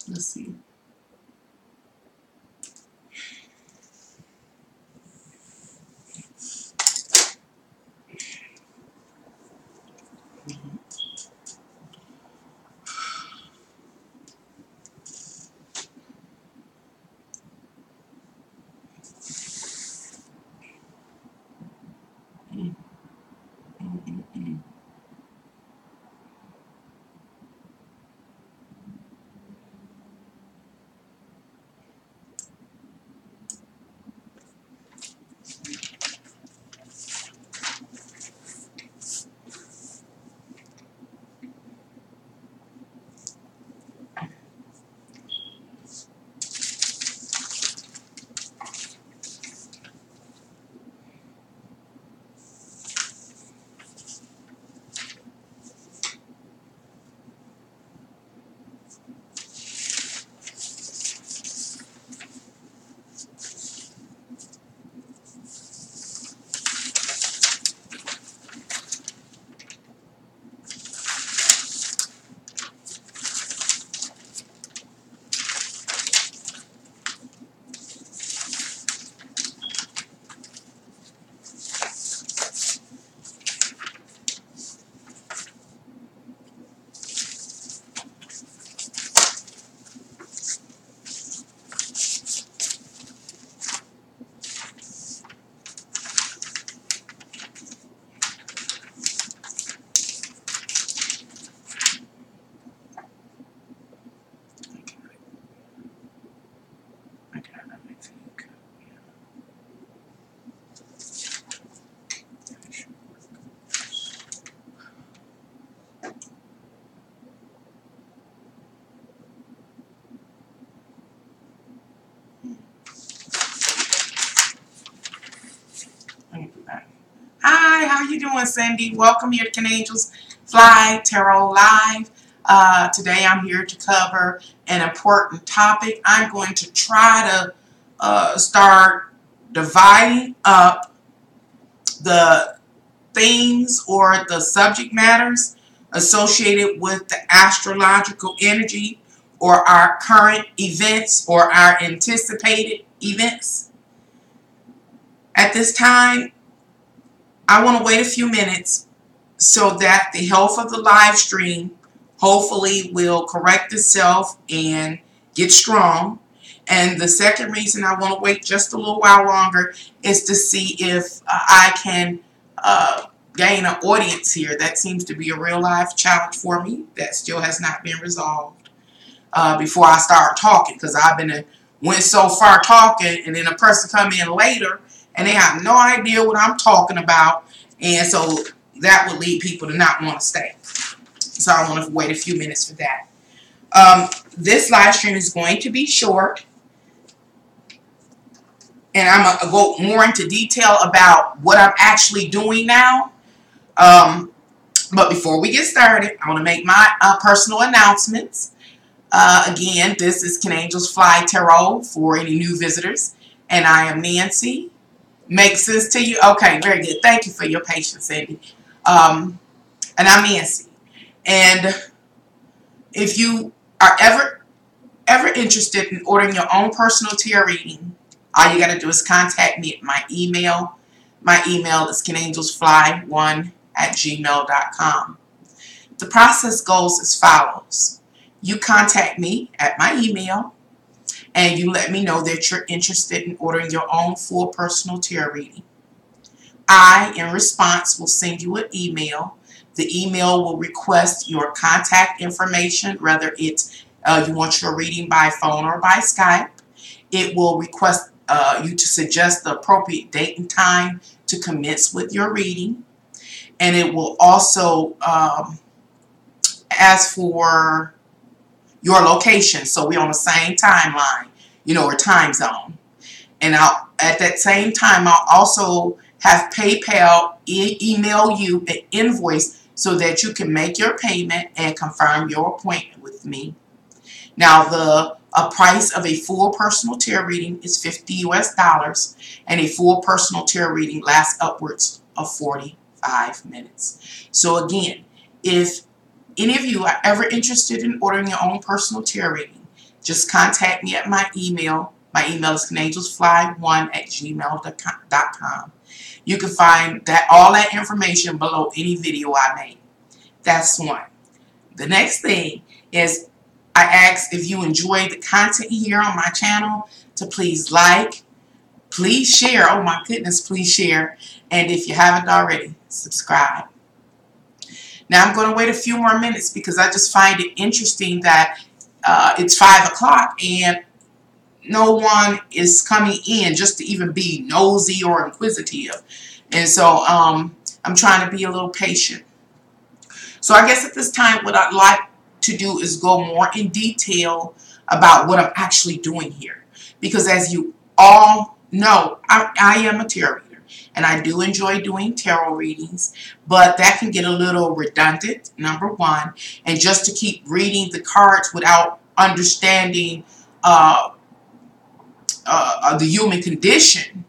Let's see. Mm, mm, mm, mm. I got it, I think. Let me do that. Hi, how you doing, Cindy? Welcome here to Can Angels Fly Tarot Live. Today I'm here to cover an important topic. I'm going to try to start dividing up the things or the subject matters associated with the astrological energy or our current events or our anticipated events. At this time, I want to wait a few minutes so that the health of the live stream hopefully will correct itself and get strong. And the second reason I want to wait just a little while longer is to see if I can gain an audience here. That seems to be a real life challenge for me that still has not been resolved before I start talking, because I've been went so far talking and then a person come in later and they have no idea what I'm talking about, and so that would lead people to not want to stay. So I want to wait a few minutes for that. This live stream is going to be short, and I'm going to go more into detail about what I'm actually doing now. But before we get started, I want to make my personal announcements. Again, this is Can Angels Fly Tarot for any new visitors, and I am Nancy. Makes sense to you? Okay, very good. Thank you for your patience, Sandy. And I'm Nancy. And if you are ever interested in ordering your own personal tarot reading, all you got to do is contact me at my email. My email is canangelsfly1@gmail.com. The process goes as follows. You contact me at my email and you let me know that you're interested in ordering your own full personal tarot reading. I, in response, will send you an email. The email will request your contact information, whether it's you want your reading by phone or by Skype. It will request you to suggest the appropriate date and time to commence with your reading. And it will also ask for your location, so we're on the same timeline, or time zone. And at that same time, I'll also have PayPal email you an invoice so that you can make your payment and confirm your appointment with me. Now, the price of a full personal tarot reading is $50 US, and a full personal tarot reading lasts upwards of 45 minutes. So again, if any of you are ever interested in ordering your own personal tarot reading, just contact me at my email. My email is canangelsfly1@gmail.com. You can find that all that information below any video I made. That's one. The next thing is I ask if you enjoy the content here on my channel to please like, please share. Oh my goodness, please share. And if you haven't already, subscribe. Now I'm going to wait a few more minutes because I just find it interesting that it's 5 o'clock and no one is coming in just to even be nosy or inquisitive. And so I'm trying to be a little patient. So I guess at this time what I'd like to do is go more in detail about what I'm actually doing here. Because as you all know, I am a tarot reader. And I do enjoy doing tarot readings, but that can get a little redundant, number one. And just to keep reading the cards without understanding the human condition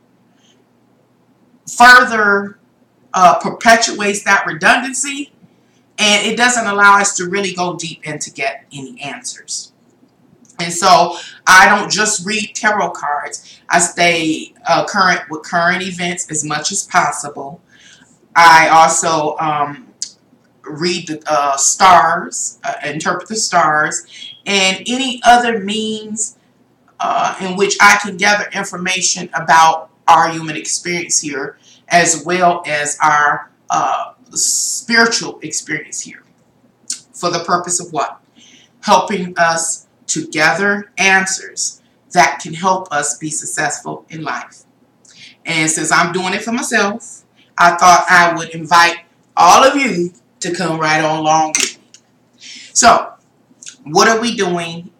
further perpetuates that redundancy, and it doesn't allow us to really go deep and to get any answers. And so I don't just read tarot cards. I stay current with current events as much as possible. I also read the stars, interpret the stars, and any other means in which I can gather information about our human experience here, as well as our spiritual experience here. For the purpose of what? Helping us to gather answers that can help us be successful in life. And since I'm doing it for myself, I thought I would invite all of you to come right on along with me. So, what are we doing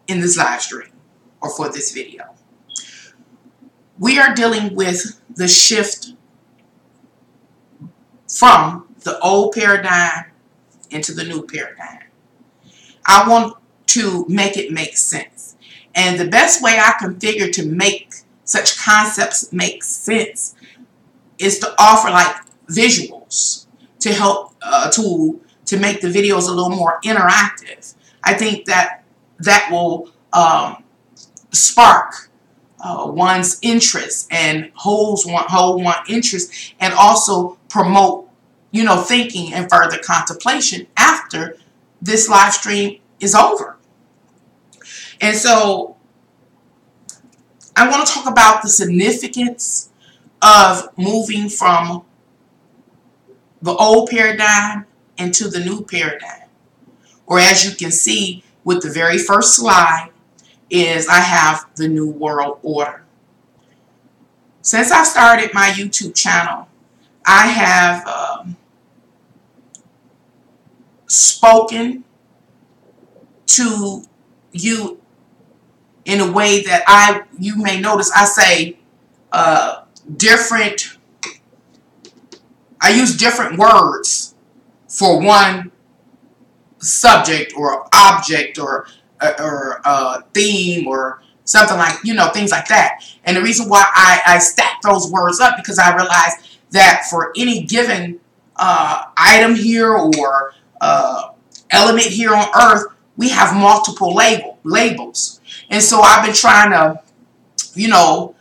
in this live stream or for this video? We are dealing with the shift from the old paradigm into the new paradigm. I want to make it make sense. And the best way I can figure to make such concepts make sense is to offer like visuals to help to make the videos a little more interactive. I think that will spark one's interest and hold one interest, and also promote, you know, thinking and further contemplation after this live stream is over. And so I want to talk about the significance of moving from the old paradigm into the new paradigm. Or as you can see with the very first slide, is I have the New World Order. Since I started my YouTube channel, I have spoken to you in a way that you may notice I say I use different words for one subject or object or theme or something, like, you know, things like that. And the reason why I stack those words up, because I realize that for any given item here or element here on earth, we have multiple labels. And so I've been trying to, you know,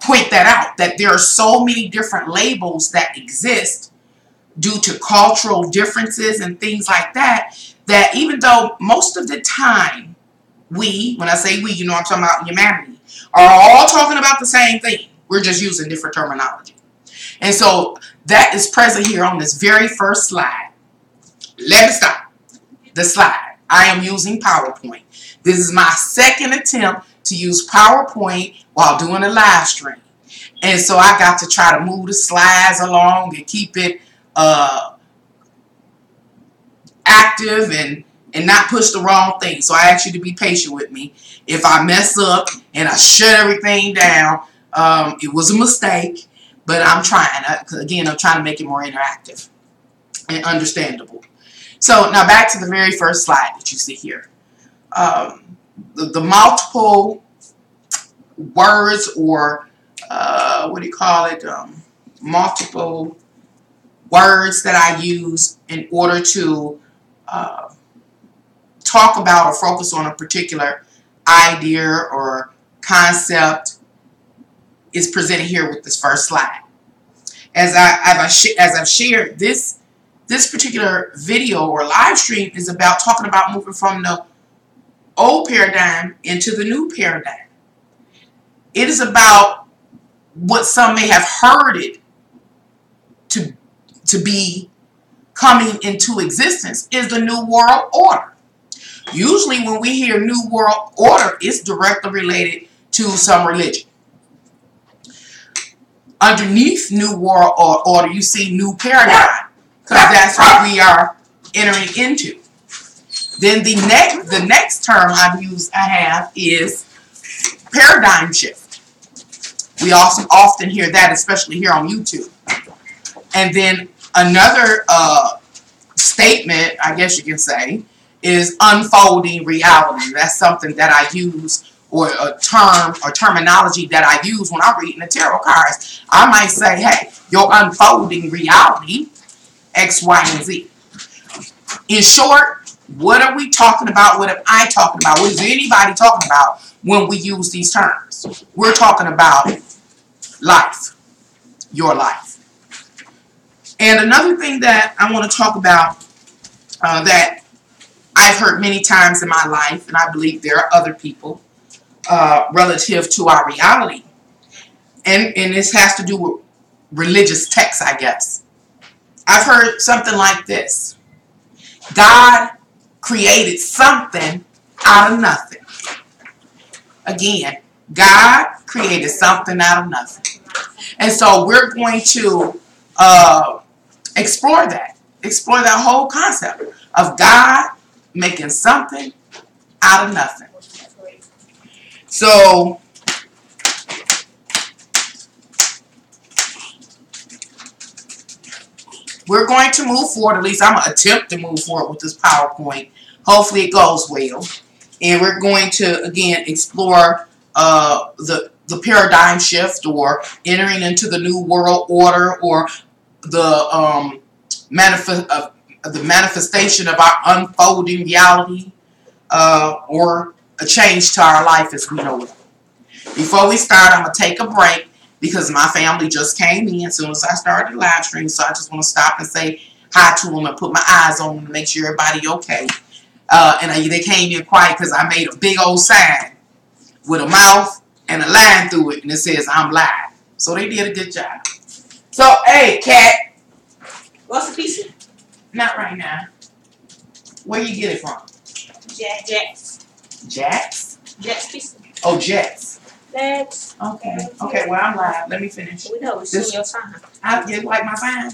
point that out, that there are so many different labels that exist due to cultural differences and things like that, that even though most of the time we, when I say we, you know, I'm talking about humanity, are all talking about the same thing. We're just using different terminology. And so that is present here on this very first slide. Let me stop the slide. I am using PowerPoint. This is my second attempt to use PowerPoint while doing a live stream. And so I got to try to move the slides along and keep it active and not push the wrong thing. So I ask you to be patient with me. If I mess up and I shut everything down, it was a mistake, but I'm trying. Again, I'm trying to make it more interactive and understandable. So now back to the very first slide that you see here. The multiple words, or what do you call it? Multiple words that I use in order to talk about or focus on a particular idea or concept is presented here with this first slide. As I've shared, this particular video or live stream is about talking about moving from the old paradigm into the new paradigm. It is about what some may have heard it to be coming into existence is the New World Order. Usually when we hear New World Order, it's directly related to some religion. Underneath New World Order, you see New Paradigm, because that's what we are entering into. Then the next term I have is paradigm shift. We also often hear that, especially here on YouTube. And then another statement, I guess you can say, is unfolding reality. That's something that I use, or a term or terminology that I use when I'm reading the tarot cards. I might say, hey, you're unfolding reality, X, Y, and Z. In short, what are we talking about? What am I talking about? What is anybody talking about when we use these terms? We're talking about life, your life. And another thing that I want to talk about that I've heard many times in my life, and I believe there are other people, relative to our reality. And this has to do with religious texts, I guess. I've heard something like this. God created something out of nothing. Again, God created something out of nothing. And so we're going to explore that whole concept of God making something out of nothing. So we're going to move forward. At least I'm going to attempt to move forward with this PowerPoint. Hopefully it goes well. And we're going to, again, explore the paradigm shift, or entering into the New World Order, or the manifestation of our unfolding reality, or a change to our life as we know it. Before we start, I'm going to take a break because my family just came in as soon as I started the live stream, so I just want to stop and say hi to them and put my eyes on them to make sure everybody okay. And they came in quiet because I made a big old sign with a mouth and a line through it, and it says I'm live. So they did a good job. So, hey, Kat. What's the piece? Not right now. Where you get it from? Jacks. Jacks? Jacks piece. Oh, Jacks. Legs. Okay. Okay, well, I'm live. Let me finish. We know, it's in your sign. You like my sign?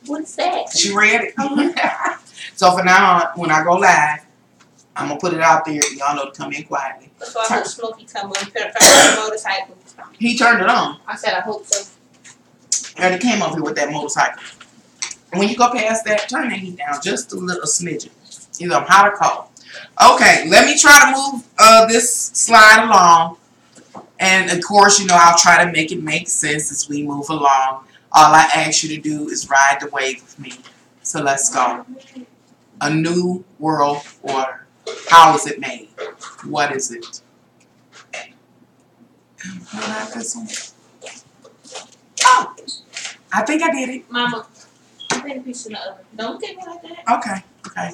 What is that? She read it. So for now on, when I go live, I'm going to put it out there. Y'all know to come in quietly. So I hope Smokey come on the motorcycle. He turned it on. I said I hope so. And he came up here with that motorcycle. And when you go past that, turn that heat down just a little smidgen. Either I'm hot or cold. Okay, let me try to move this slide along. And of course, I'll try to make it make sense as we move along. All I ask you to do is ride the wave with me. So let's go. A New World Order. How is it made? What is it? Oh, I think I did it. Mama, I think a piece in the oven. Don't get me like that. Okay.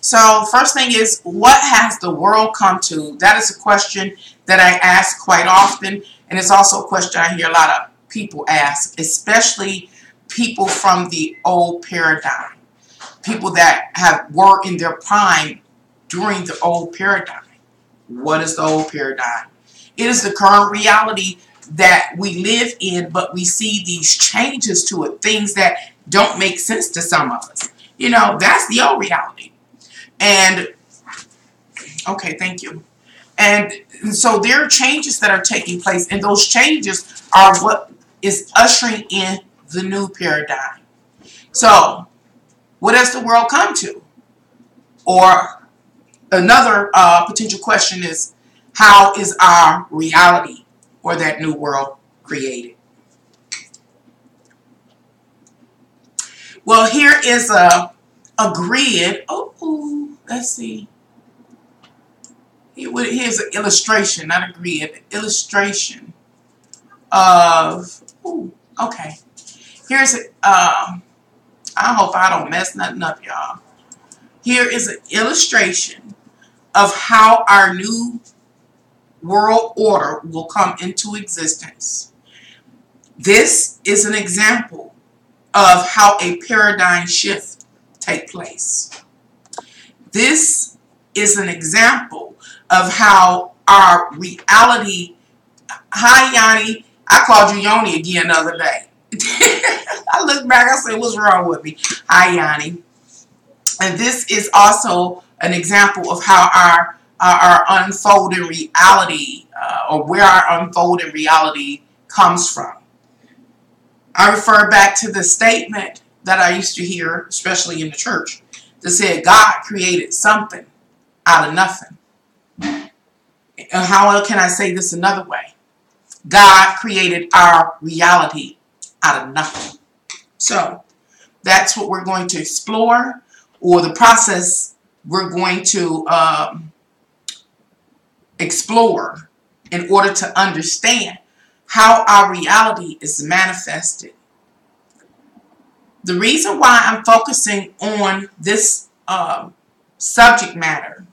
So first thing is, what has the world come to? That is a question that I ask quite often, and it's also a question I hear a lot of people ask, especially people from the old paradigm, people that were in their prime during the old paradigm. What is the old paradigm? It is the current reality that we live in, but we see these changes to it, things that don't make sense to some of us. That's the old reality. And, okay, thank you. And so there are changes that are taking place, and those changes are what is ushering in the new paradigm. So, what has the world come to? Or another potential question is, how is our reality or that new world created? Well, here is a grid. Oh, let's see. Here's an illustration, not a grid, an illustration of, ooh, okay. Here's I hope I don't mess nothing up, y'all. Here is an illustration of how our new world order will come into existence. This is an example of how a paradigm shift takes place. This is an example of how our reality. Hi, Yanni. I called you Yoni again the other day. I looked back, I said, what's wrong with me? Hi, Yanni. And this is also an example of how our unfolding reality, or where our unfolding reality comes from. I refer back to the statement that I used to hear, especially in the church, that said God created something out of nothing. And how can I say this another way? God created our reality out of nothing. So that's what we're going to explore, or the process we're going to explore in order to understand how our reality is manifested. The reason why I'm focusing on this subject matter,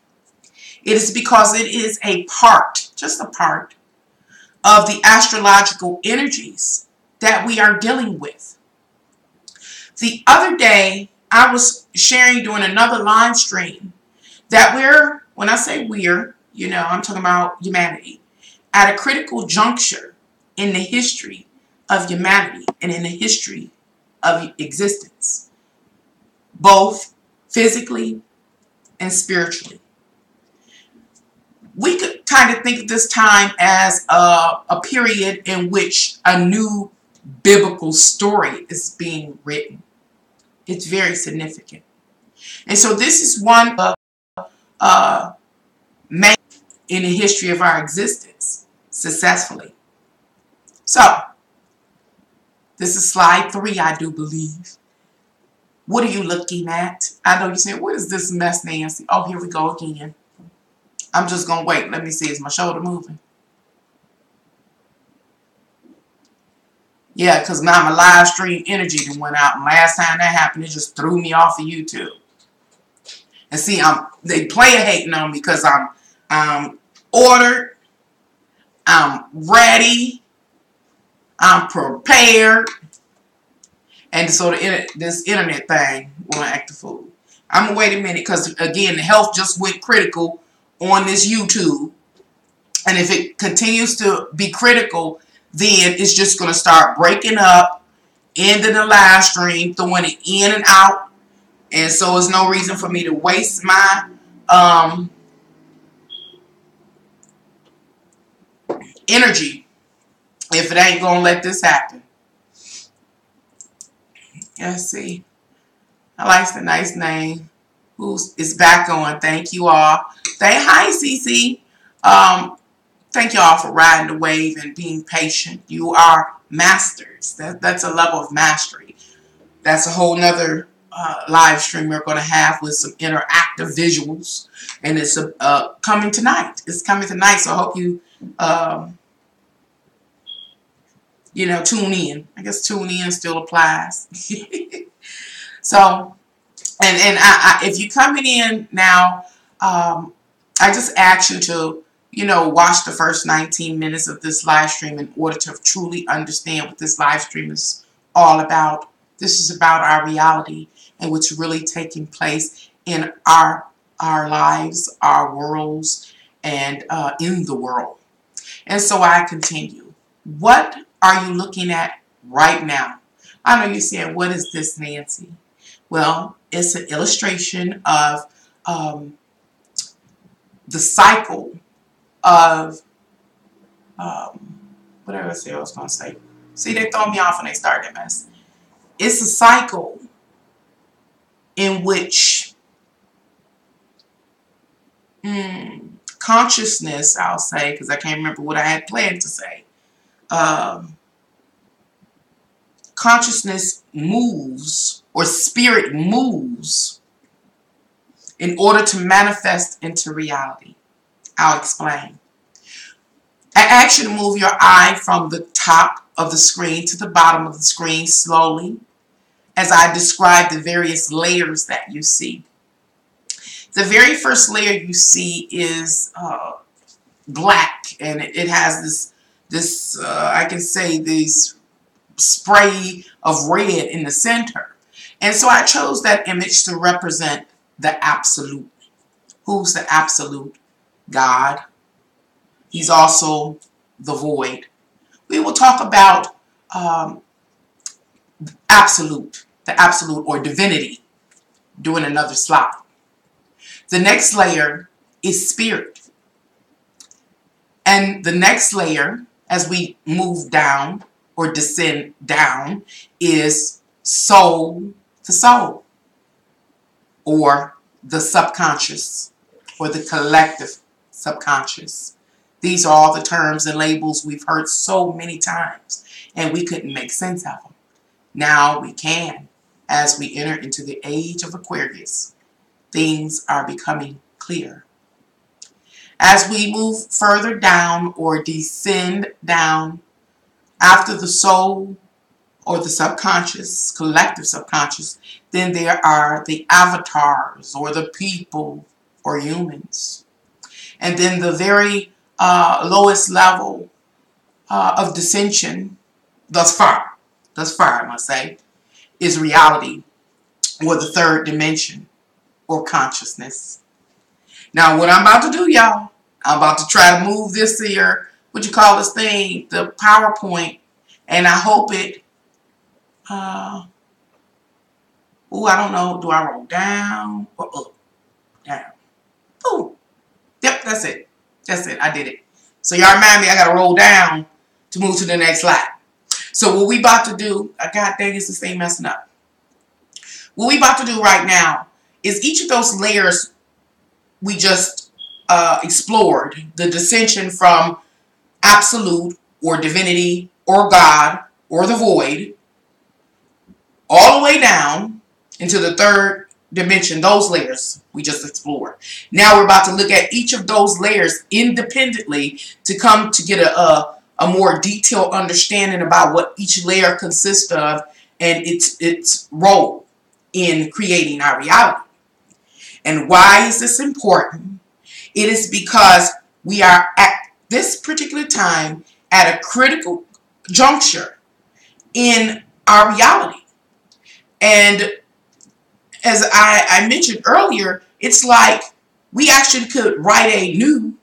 it is because it is a part, just a part, of the astrological energies that we are dealing with. The other day, I was sharing during another live stream that when I say we're, I'm talking about humanity, at a critical juncture in the history of humanity and in the history of existence, both physically and spiritually. We could kind of think of this time as a period in which a new biblical story is being written. It's very significant. And so this is one of main in the history of our existence successfully. So this is slide 3, I do believe. What are you looking at? I know you're saying, what is this mess, Nancy? Oh, here we go again. I'm just going to wait. Let me see. Is my shoulder moving? Yeah, because now my live stream energy went out. And last time that happened, it just threw me off of YouTube. And see, they play hating on me because I'm ordered, I'm ready, I'm prepared. And so this internet thing will act a fool. I'm going to wait a minute because, again, the health just went critical on this YouTube. And if it continues to be critical, then it's just going to start breaking up, ending the live stream, throwing it in and out. And so there's no reason for me to waste my energy if it ain't going to let this happen. Let's see. I like the nice name. It's back on. Thank you all. Hi, Cece. Thank you all for riding the wave and being patient. You are masters. That's a level of mastery. That's a whole nother live stream we're going to have with some interactive visuals. And it's coming tonight. It's coming tonight, so I hope you, tune in. I guess tune in still applies. So, and if you're coming in now, I just ask you to, watch the first 19 minutes of this live stream in order to truly understand what this live stream is all about. This is about our reality and what's really taking place in our lives, our worlds, and in the world. And so I continue. What are you looking at right now? I know you're saying, what is this, Nancy? Well, it's an illustration of the cycle of whatever I was going to say. See, they throw me off when they start that mess. It's a cycle in which consciousness, I'll say, because I can't remember what I had planned to say. Consciousness moves, or spirit moves, in order to manifest into reality. I'll explain. I ask you to move your eye from the top of the screen to the bottom of the screen slowly as I describe the various layers that you see. The very first layer you see is black, and it has this I can say this spray of red in the center. And so I chose that image to represent the absolute. Who's the absolute? God. He's also the void. We will talk about absolute, the absolute or divinity, doing another slide. The next layer is spirit. And the next layer, as we move down or descend down, is soul to soul, or the subconscious, or the collective subconscious. These are all the terms and labels we've heard so many times, and we couldn't make sense of them. Now we can, as we enter into the age of Aquarius. Things are becoming clear. As we move further down or descend down, after the soul or the subconscious, collective subconscious, then there are the avatars or the people or humans. And then the very lowest level of descension, thus far I must say, is reality, or the third dimension, or consciousness. Now what I'm about to do, y'all, I'm about to try to move this here, what you call this thing, the PowerPoint, and I hope it, I don't know, do I roll down or up? Down. Ooh. Yep, that's it. That's it, I did it. So y'all remind me, I gotta roll down to move to the next slide. So what we about to do, God dang, it's this thing messing up. What we about to do right now is each of those layers we just explored, the dissension from absolute or divinity or God or the void, all the way down into the third dimension, those layers we just explored. Now we're about to look at each of those layers independently to come to get a more detailed understanding about what each layer consists of and its role in creating our reality. And why is this important? It is because we are at this particular time at a critical juncture in our reality. And as I mentioned earlier, it's like we actually could write a new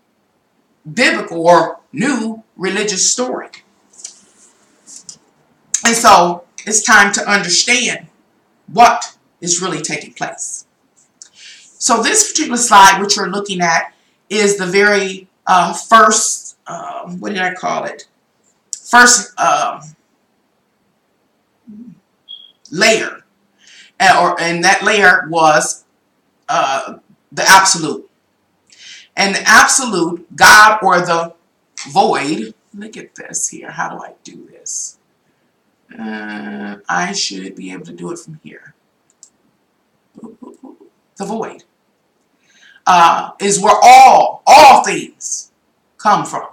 biblical or new religious story. And so it's time to understand what is really taking place. So this particular slide, which you're looking at, is the very first, what did I call it? First layer. And that layer was the absolute. And the absolute, God or the void, look at this here. How do I do this? I should be able to do it from here. The void is where all things come from.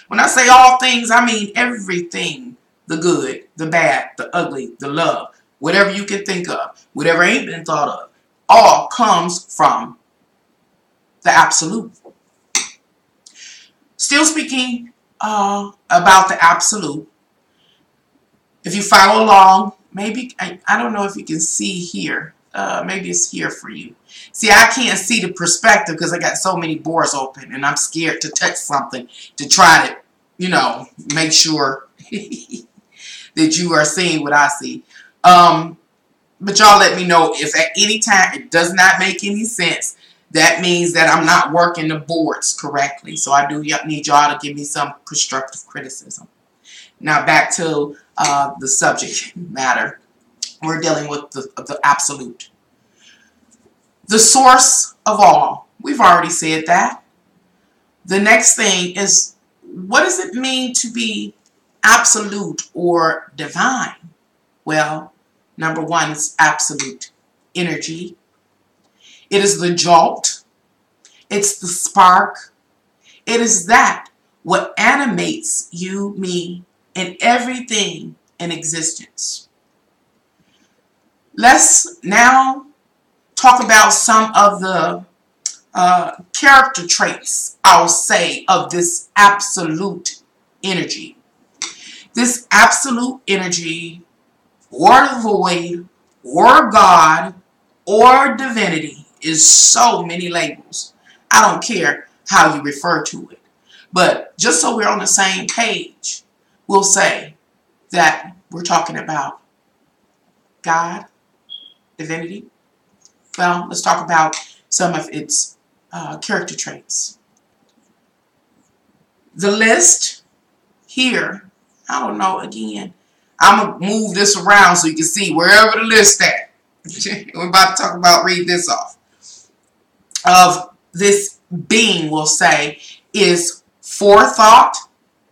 When I say all things, I mean everything. The good, the bad, the ugly, the love, whatever you can think of, whatever ain't been thought of, all comes from the absolute. Still speaking about the absolute, if you follow along, maybe, I don't know if you can see here. Maybe it's here for you. See, I can't see the perspective because I got so many boards open and I'm scared to touch something to try to, you know, make sure that you are seeing what I see. But y'all let me know if at any time it does not make any sense. That means that I'm not working the boards correctly. So I do need y'all to give me some constructive criticism. Now back to the subject matter. We're dealing with the absolute. The source of all. We've already said that. The next thing is, what does it mean to be absolute or divine? Well, number one is absolute energy. It is the jolt. It's the spark. It is that what animates you, me, and everything in existence. Let's now talk about some of the character traits, I'll say, of this absolute energy. This absolute energy, or void, or God, or divinity, is so many labels. I don't care how you refer to it. But just so we're on the same page, we'll say that we're talking about God, divinity. Well, let's talk about some of its character traits. The list here, I don't know, again, I'm going to move this around so you can see wherever the list at. We're about to talk about, read this off. Of this being, we'll say, is forethought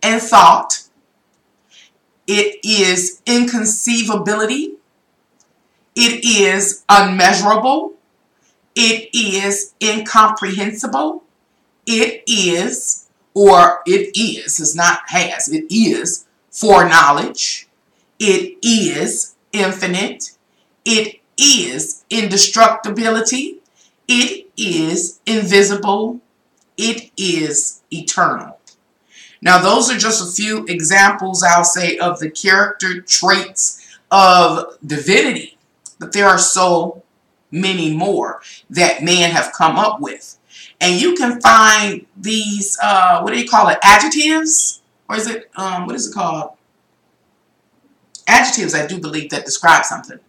and thought. It is inconceivability. It is unmeasurable. It is incomprehensible. It is, or it is, it's not has, it is foreknowledge. It is infinite. It is indestructibility. It is invisible. It is eternal. Now, those are just a few examples, I'll say, of the character traits of divinity. But there are so many more that men have come up with. And you can find these, what do you call it, adjectives? Or is it, what is it called? Adjectives, I do believe, that describe something.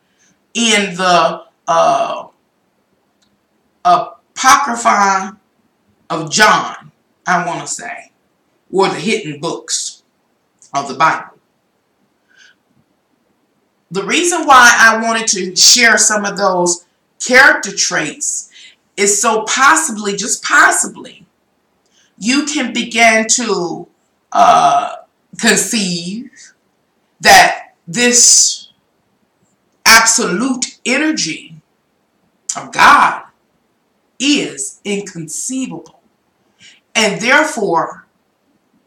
In the Apocrypha of John, I want to say, or the hidden books of the Bible. The reason why I wanted to share some of those character traits is so possibly, just possibly, you can begin to conceive that this absolute energy of God is inconceivable. And therefore,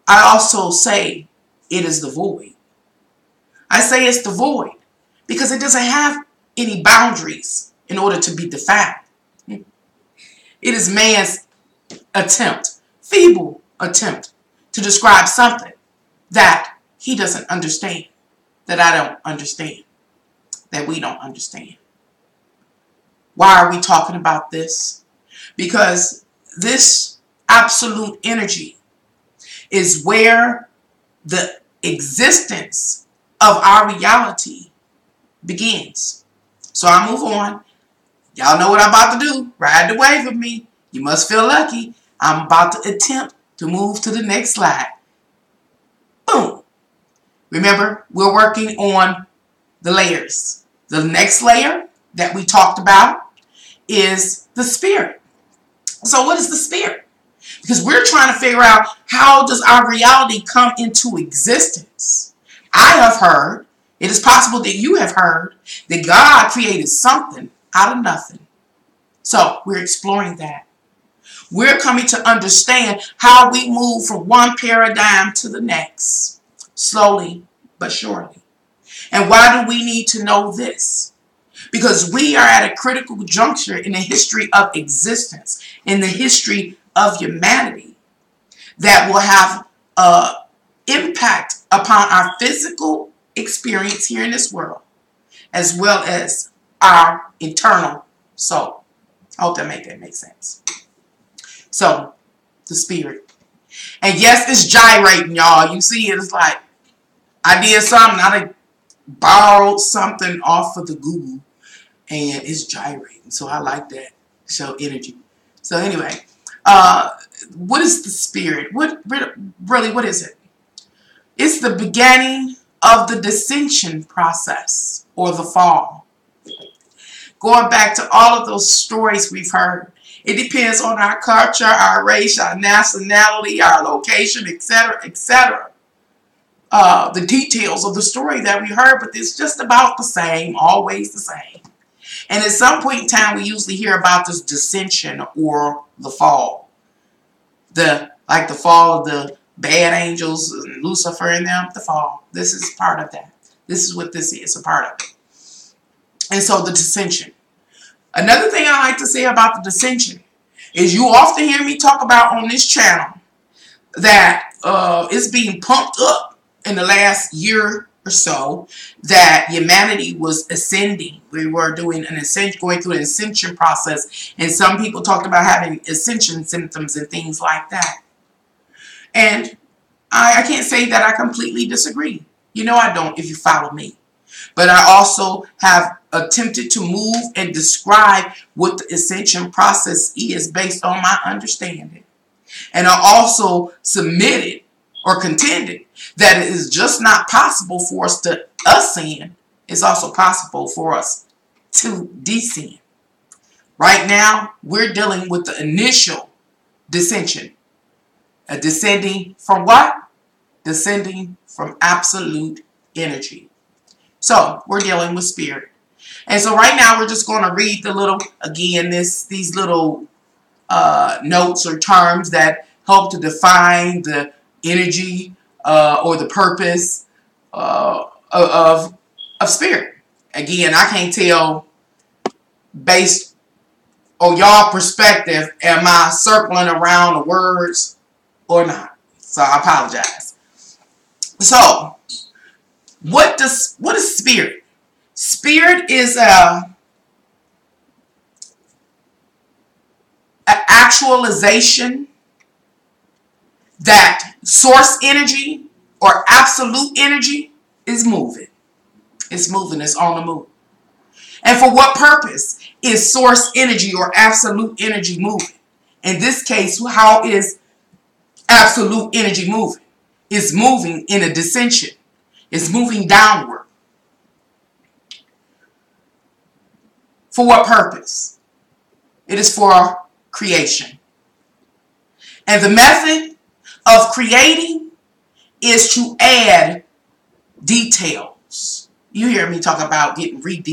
I also say it is the void. I say it's the void because it doesn't have any boundaries in order to be defined. It is man's attempt, feeble attempt, to describe something that he doesn't understand, that I don't understand, that we don't understand. Why are we talking about this? Because this absolute energy is where the existence of our reality begins. So I move on. Y'all know what I'm about to do. Ride the wave with me. You must feel lucky. I'm about to attempt to move to the next slide. Boom. Remember, we're working on the layers. The next layer that we talked about is the spirit. So what is the spirit? Because we're trying to figure out, how does our reality come into existence? I have heard, it is possible that you have heard, that God created something out of nothing. So we're exploring that. We're coming to understand how we move from one paradigm to the next, slowly but surely. And why do we need to know this? Because we are at a critical juncture in the history of existence, in the history of humanity, that will have an impact upon our physical experience here in this world, as well as our eternal soul. I hope that makes sense. So, the spirit. And yes, it's gyrating, y'all. You see, it's like, I did something, I borrowed something off of the Google, and it's gyrating. So I like that. Show energy. So anyway, what is the spirit? What is it? It's the beginning of the dissension process, or the fall. Going back to all of those stories we've heard, it depends on our culture, our race, our nationality, our location, etc., etc. The details of the story that we heard, but it's just about the same, always the same. And at some point in time, we usually hear about this dissension or the fall. Like the fall of the bad angels, and Lucifer and them, the fall. This is part of that. This is what this is, a part of it. And so the dissension. Another thing I like to say about the dissension is you often hear me talk about on this channel that it's being pumped up in the last year or so that humanity was ascending. We were doing an ascension, going through an ascension process, and some people talked about having ascension symptoms and things like that. And I can't say that I completely disagree. You know I don't if you follow me. But I also have attempted to move and describe what the ascension process is based on my understanding. And I also submitted or contended that it is just not possible for us to ascend. It's also possible for us to descend. Right now, we're dealing with the initial dissension. A descending from what? Descending from absolute energy. So we're dealing with spirit. And so right now we're just going to read the little, again, these little notes or terms that help to define the energy or the purpose of spirit. Again, I can't tell based on y'all perspective, am I circling around the words or not? So I apologize. So what is spirit? Spirit is an actualization that source energy or absolute energy is moving. It's moving. It's on the move. And for what purpose is source energy or absolute energy moving? In this case, how is absolute energy moving? It's moving in a descension. It's moving downward. For what purpose? It is for creation. And the method of creating is to add details. You hear me talk about getting real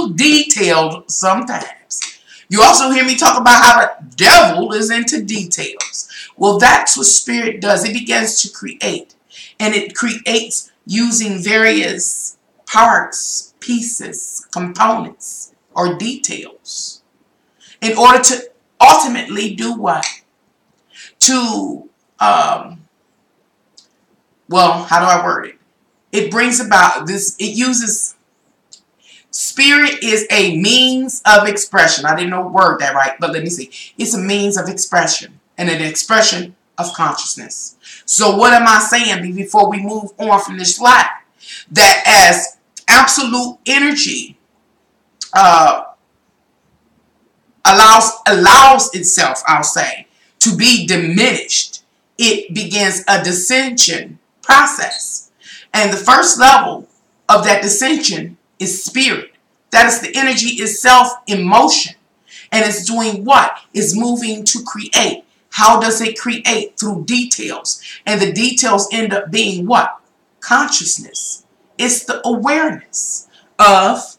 detailed sometimes. You also hear me talk about how the devil is into details. Well, that's what spirit does. It begins to create. And it creates using various parts, pieces, components, or details in order to ultimately do what? To, well, how do I word it? It brings about this, it uses, spirit is a means of expression. I didn't know word that right, but let me see. It's a means of expression and an expression of consciousness. So what am I saying before we move on from this slide? That as absolute energy allows itself, I'll say, to be diminished, it begins a dissension process. And the first level of that dissension is spirit. That is the energy itself in motion. And it's doing what? It's moving to create. How does it create? Through details. And the details end up being what? Consciousness. It's the awareness of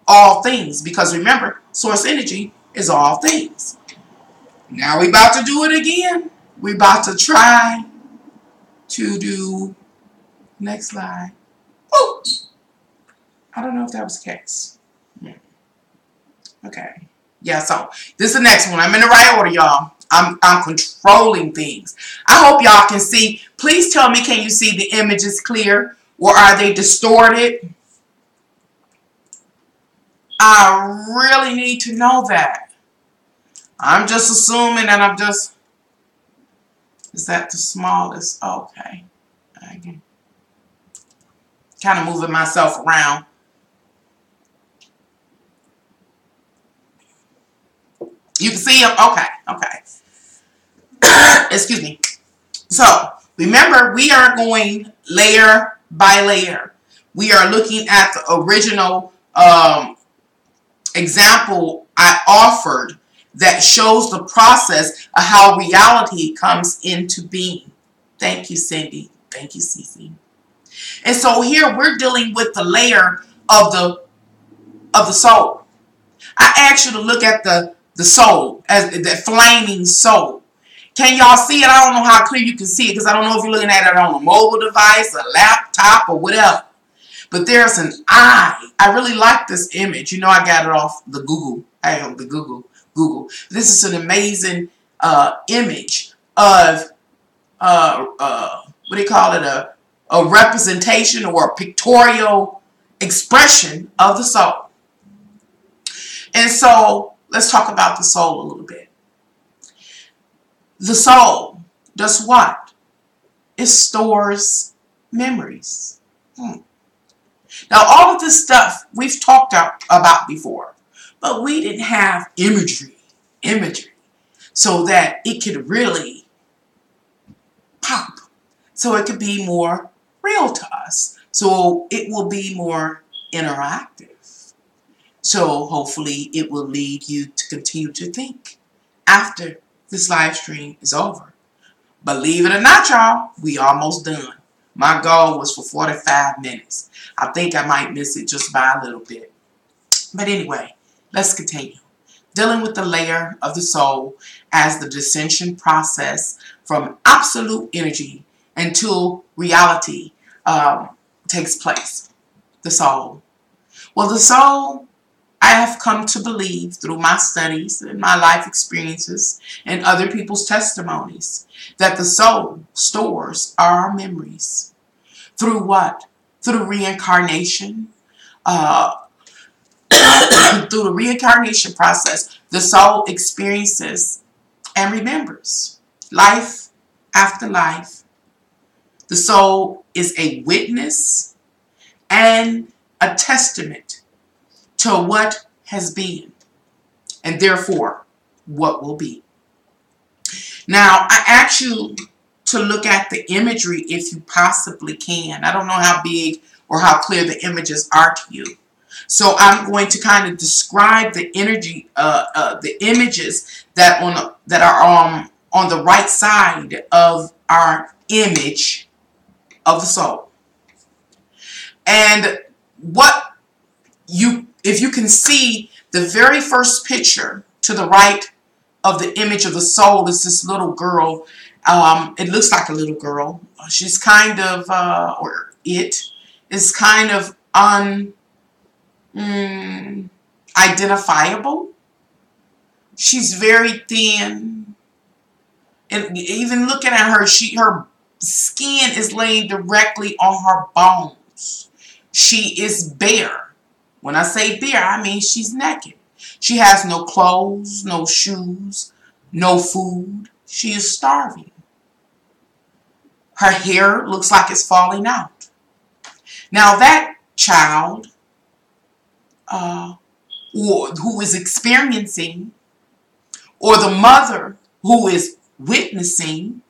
all things. Because remember, source energy is all things. Now we're about to do it again. We're about to try to do, next slide. Oh, I don't know if that was the case. Okay. Yeah, so this is the next one. I'm in the right order, y'all. I'm controlling things. I hope y'all can see. Please tell me, can you see the images clear? Or are they distorted? I really need to know that. I'm just assuming that I'm just... Is that the smallest? Okay. Again. Kind of moving myself around. You can see them? Okay. Okay. Excuse me. So, remember, we are going layer by layer. We are looking at the original example I offered that shows the process of how reality comes into being. Thank you, Cindy. Thank you, Cece. And so here we're dealing with the layer of the soul. I asked you to look at the soul, as the flaming soul. Can y'all see it? I don't know how clear you can see it because I don't know if you're looking at it on a mobile device, a laptop, or whatever. But there's an eye. I really like this image. You know, I got it off the Google. Google. This is an amazing image of what do you call it? A representation or a pictorial expression of the soul. And so let's talk about the soul a little bit. The soul does what? It stores memories. Now, all of this stuff we've talked about before, but we didn't have imagery, so that it could really pop, so it could be more real to us, so it will be more interactive. So hopefully it will lead you to continue to think after this live stream is over. Believe it or not, y'all, we almost done. My goal was for 45 minutes. I think I might miss it just by a little bit. But anyway, let's continue. Dealing with the layer of the soul as the descension process from absolute energy until reality takes place. The soul. Well, the soul, I have come to believe through my studies and my life experiences and other people's testimonies that the soul stores our memories. Through what? Through reincarnation. Through the reincarnation process, the soul experiences and remembers life after life. The soul is a witness and a testament to what has been, and therefore what will be. Now, I ask you to look at the imagery if you possibly can. I don't know how big or how clear the images are to you. So I'm going to kind of describe the the images that are on the right side of our image of the soul. And if you can see the very first picture to the right of the image of the soul is this little girl. It looks like a little girl. She's kind of, or it is kind of identifiable. She's very thin. And even looking at her, her skin is laying directly on her bones. She is bare. When I say bare, I mean she's naked. She has no clothes, no shoes, no food. She is starving. Her hair looks like it's falling out. Now that child who is experiencing, or the mother who is witnessing,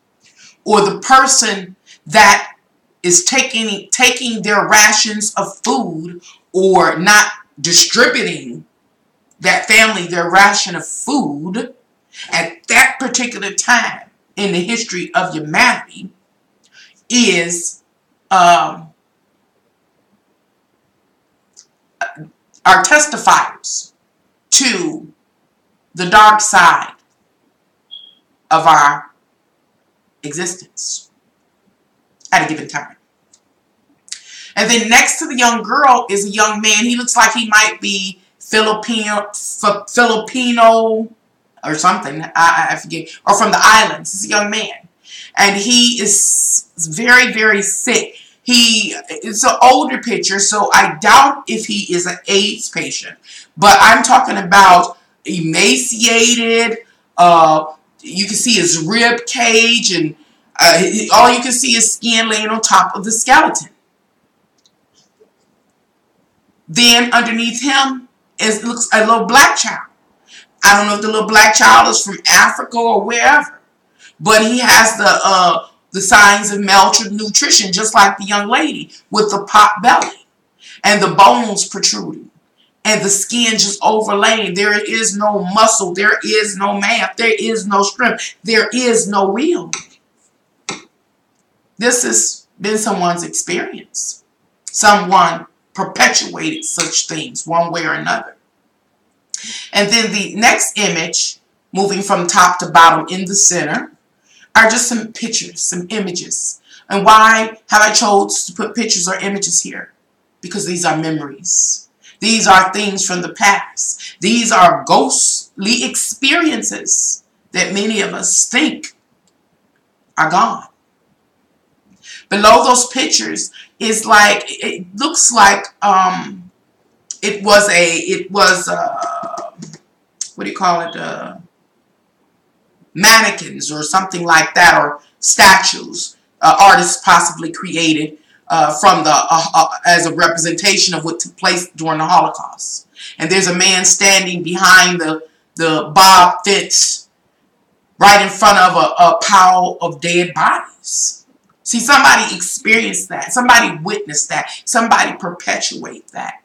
or the person that is taking their rations of food or not distributing that family their ration of food at that particular time in the history of humanity is are testifiers to the dark side of our existence at a given time. And then next to the young girl is a young man. He looks like he might be Filipino or something. I forget. Or from the islands. He's a young man. And he is very, very sick. It's an older picture, so I doubt if he is an AIDS patient. But I'm talking about emaciated. You can see his rib cage, and all you can see is skin laying on top of the skeleton. Then underneath him looks a little black child. I don't know if the little black child is from Africa or wherever, but he has the signs of malnutrition, just like the young lady with the pot belly and the bones protruding and the skin just overlaying. There is no muscle. There is no mass. There is no strength. There is no will. This is been someone's experience. Someone perpetuated such things one way or another. And then the next image, moving from top to bottom in the center, are just some pictures, some images. And why have I chose to put pictures or images here? Because these are memories. These are things from the past. These are ghostly experiences that many of us think are gone. Below those pictures is like, it looks like it was what do you call it, mannequins or something like that, or statues artists possibly created from as a representation of what took place during the Holocaust. And there's a man standing behind the barbed fence right in front of a pile of dead bodies. See, somebody experienced that. Somebody witnessed that. Somebody perpetuate that.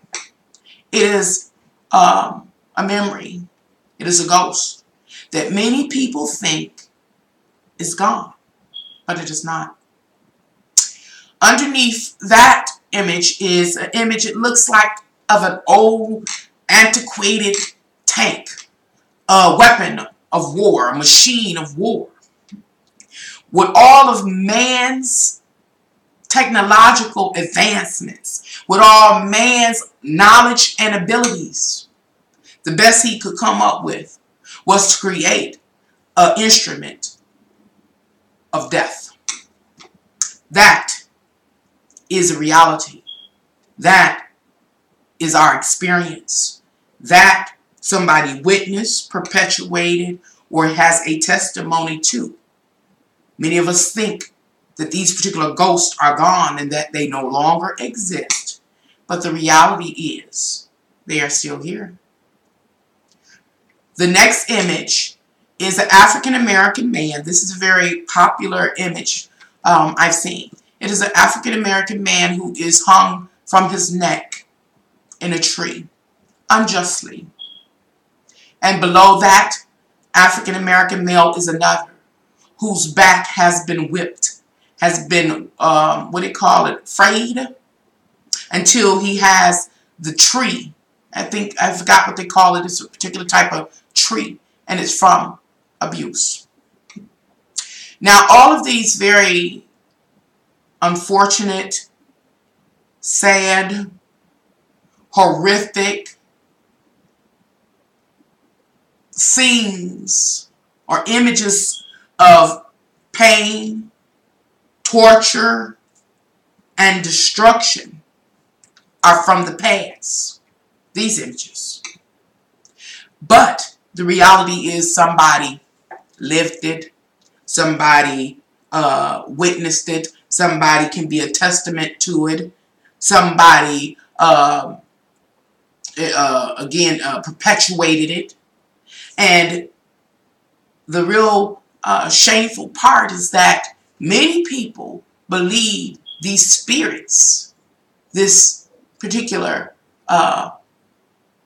It is a memory. It is a ghost that many people think is gone, but it is not. Underneath that image is an image, it looks like, of an old, antiquated tank, a weapon of war, a machine of war. With all of man's technological advancements, with all man's knowledge and abilities, the best he could come up with was to create an instrument of death. That is a reality. That is our experience. That somebody witnessed, perpetuated, or has a testimony to. Many of us think that these particular ghosts are gone and that they no longer exist. But the reality is they are still here. The next image is an African-American man. This is a very popular image I've seen. It is an African-American man who is hung from his neck in a tree unjustly. And below that African-American male is another whose back has been whipped, has been, frayed, until he has the tree. I forgot what they call it. It's a particular type of tree, and it's from abuse. Now, all of these very unfortunate, sad, horrific scenes or images of pain, torture, and destruction are from the past. These images. But the reality is somebody lived it, somebody witnessed it, somebody can be a testament to it, somebody perpetuated it. And the real shameful part is that many people believe these spirits, this particular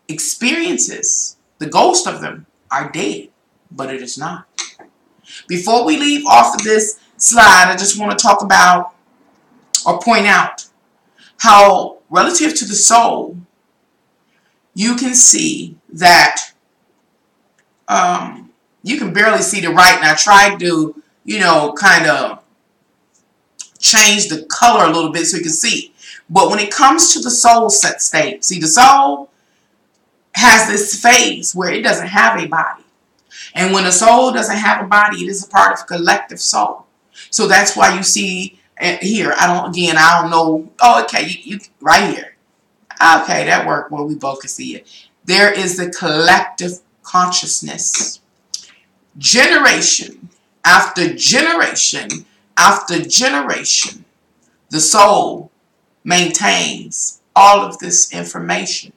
experiences, the ghost of them are dead, but it is not. Before we leave off of this slide, I just want to talk about or point out how relative to the soul, you can see that you can barely see the right. And I tried to, kind of change the color a little bit so you can see. But when it comes to the soul set state, see, the soul has this phase where it doesn't have a body. And when a soul doesn't have a body, it is a part of collective soul. So that's why you see here, I don't know. Oh, okay, you right here. Okay, that worked where we both can see it. There is the collective consciousness. Generation after generation after generation, the soul maintains all of this information.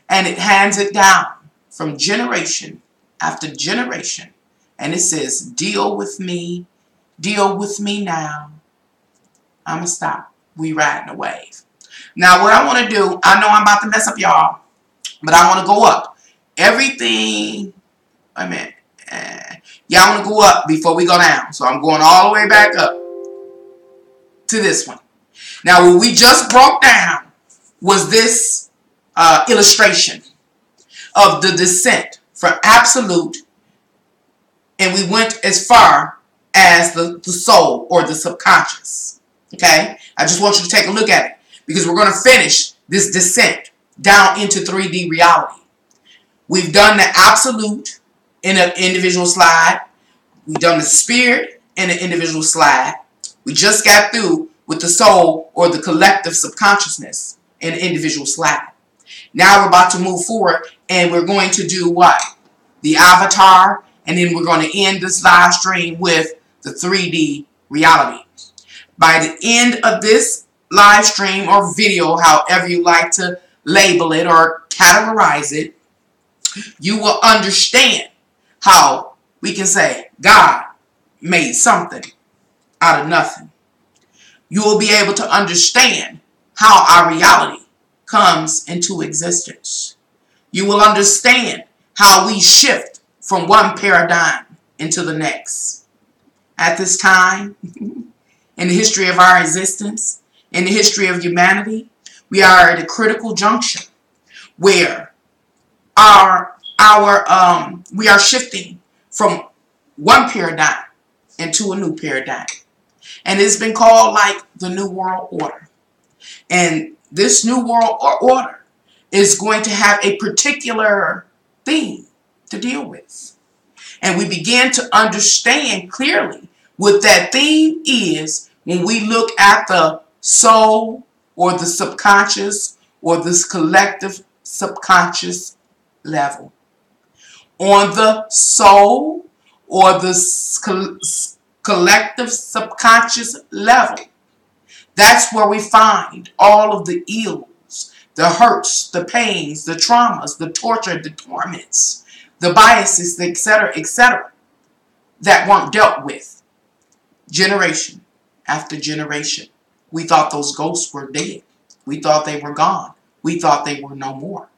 And it hands it down from generation after generation. And it says, deal with me now. I'm going to stop. We riding a wave. Now what I want to do, I know I'm about to mess up y'all, but I want to go up. Everything, y'all want to go up before we go down. So I'm going all the way back up. to this one. Now, what we just broke down was this illustration of the descent from absolute, and we went as far as the soul or the subconscious. Okay? I just want you to take a look at it because we're going to finish this descent down into 3D reality. We've done the absolute in an individual slide. We've done the spirit in an individual slide. We just got through with the soul or the collective subconsciousness in an individual slide. Now we're about to move forward and we're going to do what? The avatar, and then we're going to end this live stream with the 3D reality. By the end of this live stream or video, however you like to label it or categorize it, you will understand how we can say God made something out of nothing. You will be able to understand how our reality comes into existence. You will understand how we shift from one paradigm into the next. At this time, in the history of our existence, in the history of humanity, we are at a critical junction where we are shifting from one paradigm into a new paradigm. And it's been called like the New World Order. And this New World Order is going to have a particular theme to deal with. And we begin to understand clearly what that theme is when we look at the soul or the subconscious or this collective subconscious level. On the soul or the collective subconscious level, that's where we find all of the ills, the hurts, the pains, the traumas, the torture, the torments, the biases, etc., that weren't dealt with generation after generation. We thought those ghosts were dead. We thought they were gone. We thought they were no more.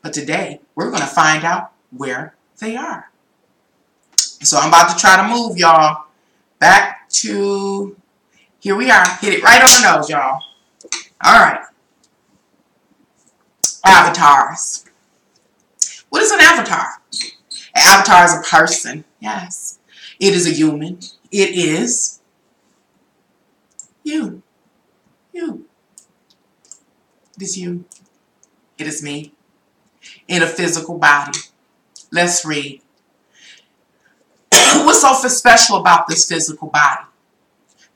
But today, we're going to find out where they are. So I'm about to try to move y'all back to, here we are. Hit it right on the nose, y'all. All right. Avatars. What is an avatar? An avatar is a person. Yes. It is a human. It is you. You. It is you. It is me. In a physical body. Let's read. What's so special about this physical body?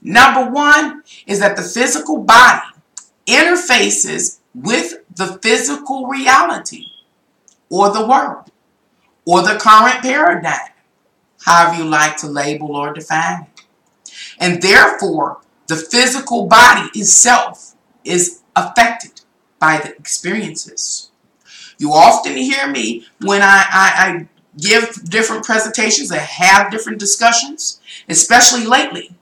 Number one is that the physical body interfaces with the physical reality or the world or the current paradigm, however you like to label or define it. And therefore, the physical body itself is affected by the experiences. You often hear me when I give different presentations and have different discussions, especially lately,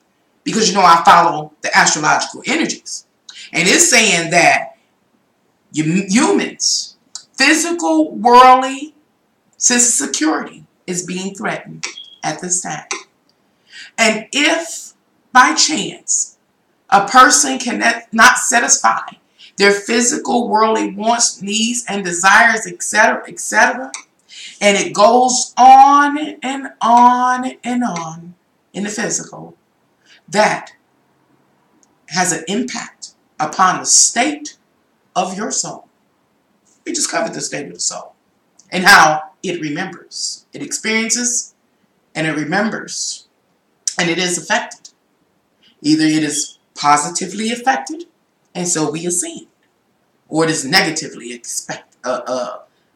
because you know I follow the astrological energies. And it's saying that humans, physical, worldly sense of security is being threatened at this time. And if by chance a person cannot satisfy their physical, worldly wants, needs, and desires, etc., etc., and it goes on and on and on in the physical, that has an impact upon the state of your soul. We just covered the state of the soul and how it remembers. It experiences and it remembers, and it is affected. Either it is positively affected, and so we ascend, or it is negatively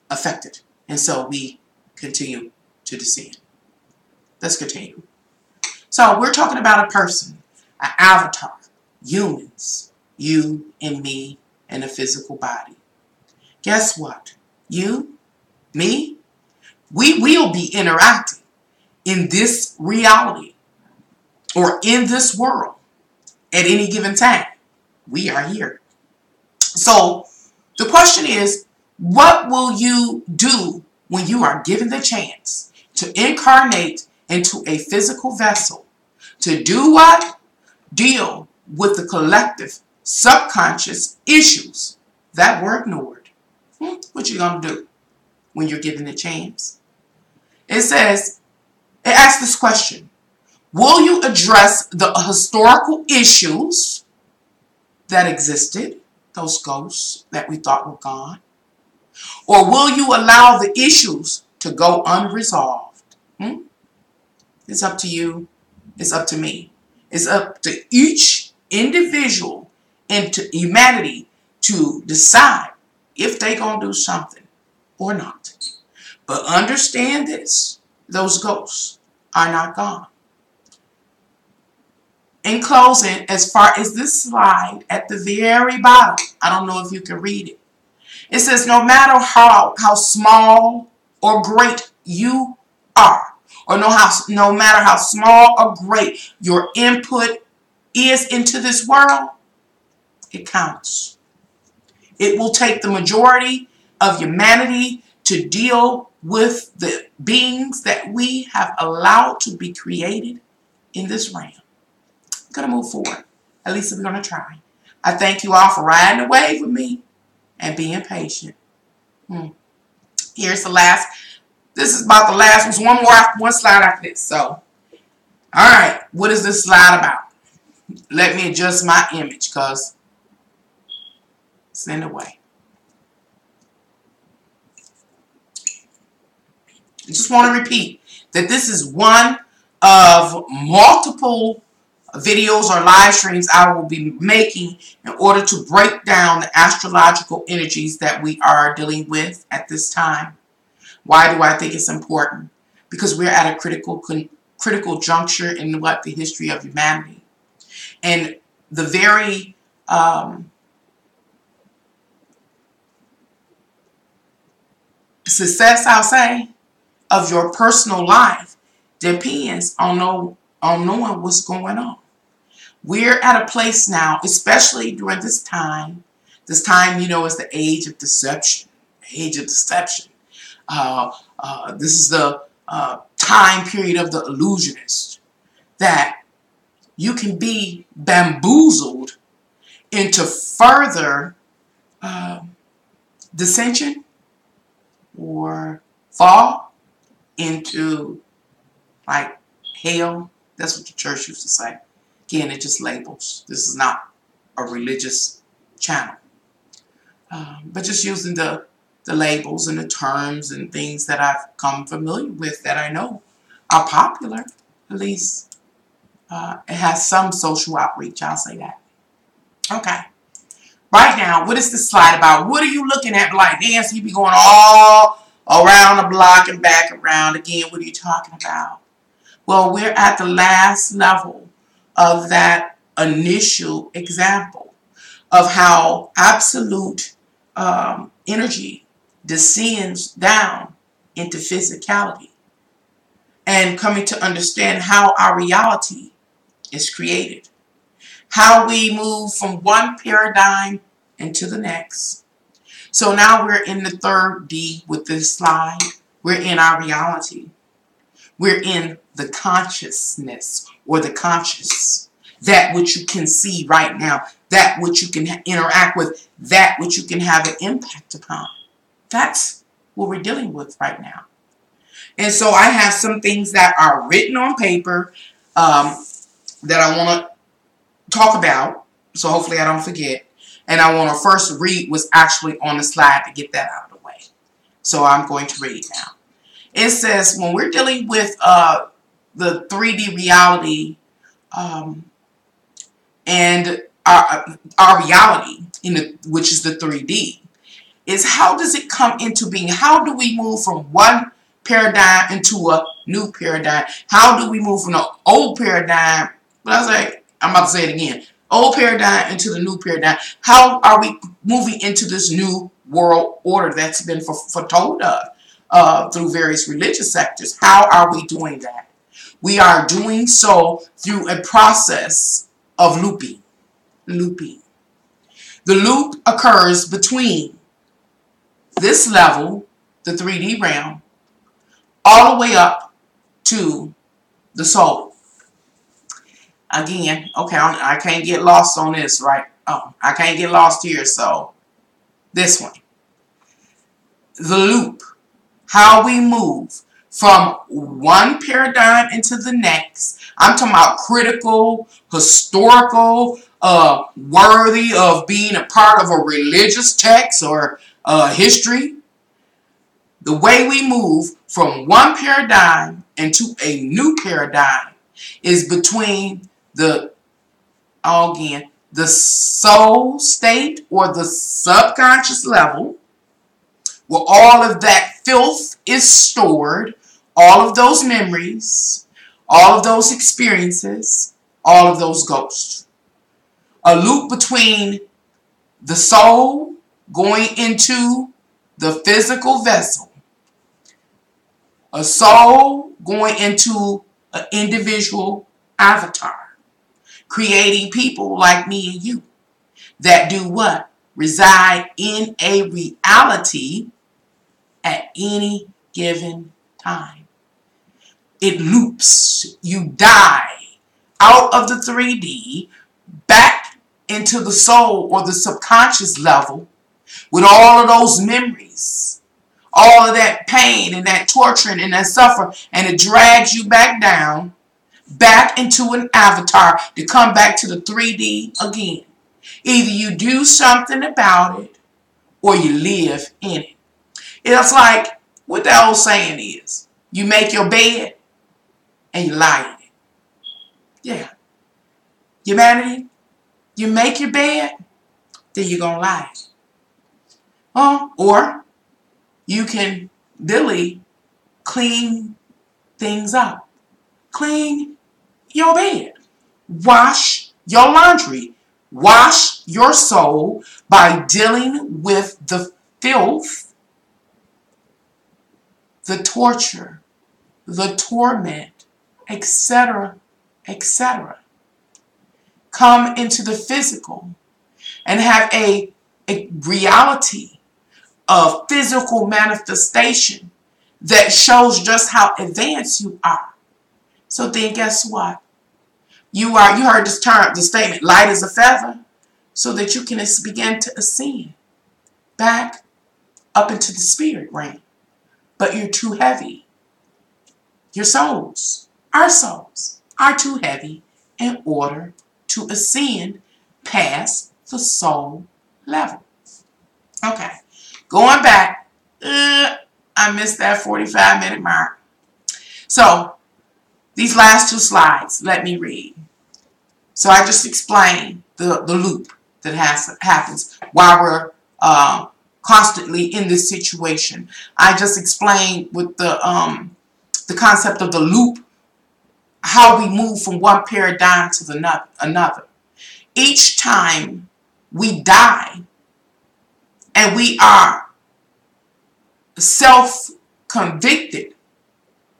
affected, and so we continue to descend. Let's continue. So we're talking about a person, an avatar, humans, you and me, and a physical body. Guess what? You, me, we will be interacting in this reality or in this world at any given time. We are here. So the question is, what will you do when you are given the chance to incarnate into a physical vessel to do what? Deal with the collective subconscious issues that were ignored. What you gonna do when you're given a chance? It asks this question: will you address the historical issues that existed, those ghosts that we thought were gone? Or will you allow the issues to go unresolved? It's up to you. It's up to me. It's up to each individual and to humanity to decide if they're going to do something or not. But understand this: those ghosts are not gone. In closing, as far as this slide at the very bottom, I don't know if you can read it. It says, no matter how small or great you are, or no matter how small or great your input is into this world, it counts. It will take the majority of humanity to deal with the beings that we have allowed to be created in this realm. We're going to move forward. At least we're going to try. I thank you all for riding the wave with me and being patient. Here's the last. This is about the last one. One slide after this. So, all right. What is this slide about? Let me adjust my image because it's in the way. I just want to repeat that this is one of multiple videos or live streams I will be making in order to break down the astrological energies that we are dealing with at this time. Why do I think it's important? Because we're at a critical juncture in the history of humanity. And the very success, I'll say, of your personal life depends on knowing what's going on. We're at a place now, especially during this time, you know, is the age of deception. Age of deception. This is the time period of the illusionist, that you can be bamboozled into further dissension or fall into like hell. That's what the church used to say. Again, it just labels. This is not a religious channel. But just using the labels and the terms and things that I've come familiar with that I know are popular. At least it has some social outreach, I'll say that. Okay. Right now, what is this slide about? What are you looking at? Like, Nancy, you be going all around the block and back around. Again, what are you talking about? Well, we're at the last level of that initial example of how absolute energy descends down into physicality, and coming to understand how our reality is created, how we move from one paradigm into the next. So now we're in the third D with this slide. We're in our reality. We're in the consciousness or the conscious, that which you can see right now, that which you can interact with, that which you can have an impact upon. That's what we're dealing with right now. And so I have some things that are written on paper that I want to talk about. So hopefully I don't forget. And I want to first read what's actually on the slide to get that out of the way. So I'm going to read now. It says, when we're dealing with the 3D reality and our reality, which is the 3D, is how does it come into being? How do we move from one paradigm into a new paradigm? How do we move from the old paradigm? But I was like, I'm about to say it again. Old paradigm into the new paradigm. How are we moving into this new world order that's been foretold of through various religious sectors? How are we doing that? We are doing so through a process of looping. The loop occurs between this level, the 3D realm, all the way up to the soul. Again, okay, I can't get lost on this, right? Oh, I can't get lost here, so this one. The loop. How we move from one paradigm into the next. I'm talking about critical, historical, worthy of being a part of a religious text or history. The way we move from one paradigm into a new paradigm is between the soul state or the subconscious level, where all of that filth is stored, all of those memories, all of those experiences, all of those ghosts. A loop between the soul going into the physical vessel, a soul going into an individual avatar, creating people like me and you that do what? Reside in a reality at any given time. It loops. You die out of the 3D back into the soul or the subconscious level with all of those memories, all of that pain and that torturing and that suffering, and it drags you back down, back into an avatar to come back to the 3D again. Either you do something about it or you live in it. It's like what the old saying is. You make your bed and you lie in it. Yeah. Humanity, you make your bed, then you're going to lie. Or you can really clean things up. Clean your bed. Wash your laundry. Wash your soul by dealing with the filth, the torture, the torment, etc., etc. Come into the physical and have a reality of physical manifestation that shows just how advanced you are. So then guess what? You heard this term, the statement, light as a feather, so that you can begin to ascend back up into the spirit realm. But you're too heavy. Your souls, our souls, are too heavy in order to ascend past the soul level. Okay, going back, I missed that 45-minute mark. So, these last two slides, let me read. So I just explained the loop that happens while we're constantly in this situation. I just explained with the concept of the loop, how we move from one paradigm to another. Each time we die and we are self-convicted,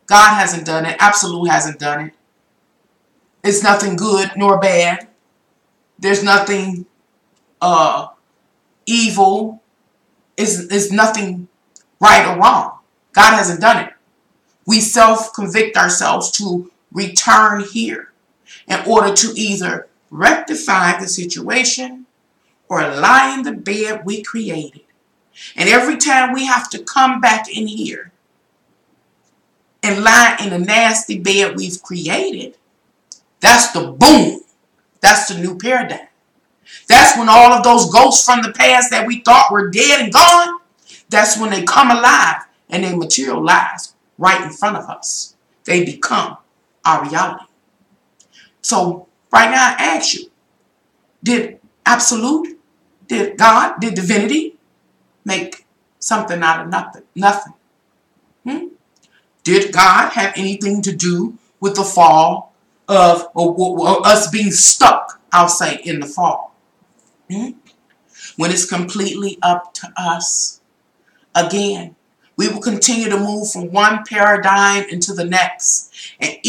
God hasn't done it. Absolute hasn't done it. It's nothing good nor bad. There's nothing evil. It's nothing right or wrong. God hasn't done it. We self-convict ourselves to return here in order to either rectify the situation or lie in the bed we created. And every time we have to come back in here and lie in the nasty bed we've created, that's the boom. That's the new paradigm. That's when all of those ghosts from the past that we thought were dead and gone, that's when they come alive and they materialize right in front of us. They become our reality. So right now I ask you, did absolute, did God, did divinity make something out of nothing? Nothing. Did God have anything to do with the fall of or us being stuck, I'll say, in the fall? When it's completely up to us. Again, we will continue to move from one paradigm into the next. And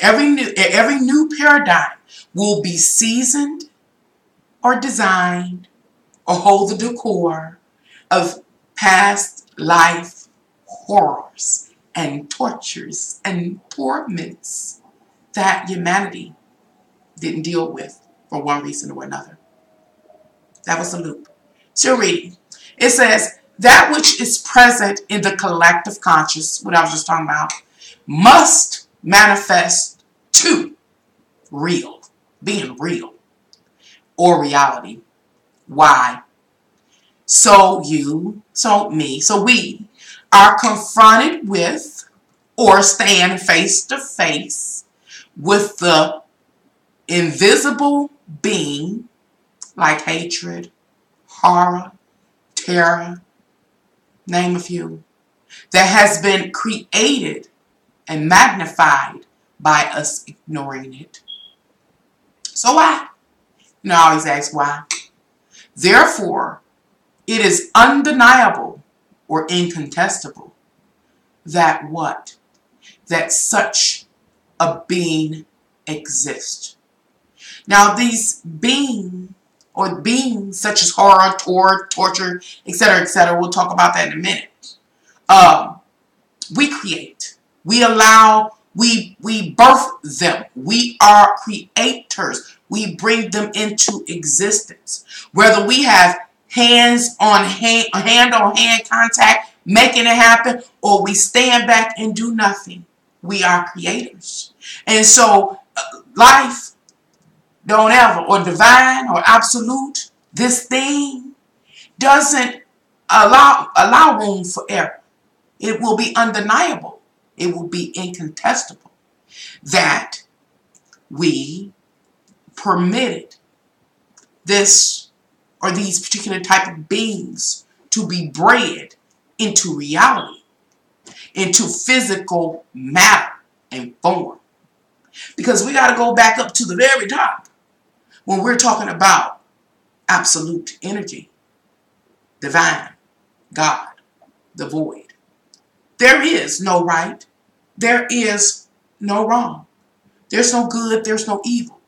every new paradigm will be seasoned or designed or hold the decor of past life horrors and tortures and torments that humanity didn't deal with for one reason or another. That was the loop. Still reading. It says, that which is present in the collective conscious, what I was just talking about, must manifest to real, being real, or reality. Why? So you, so me, so we are confronted with or stand face to face with the invisible being like hatred, horror, terror, name a few, that has been created and magnified by us ignoring it. So why? You know, I always ask why. Therefore, it is undeniable or incontestable that what? That such a being exists. Now, these beings, or beings such as horror, torture, etc., we'll talk about that in a minute. We create. We allow, we birth them. We are creators. We bring them into existence. Whether we have hand-on-hand contact, making it happen, or we stand back and do nothing, we are creators. And so life, don't ever, or divine, or absolute, this thing doesn't allow room for error. It will be undeniable. It will be incontestable that we permitted this or these particular type of beings to be bred into reality, into physical matter and form. Because we got to go back up to the very top when we're talking about absolute energy, divine, God, the void. There is no right. There is no wrong. There's no good. There's no evil.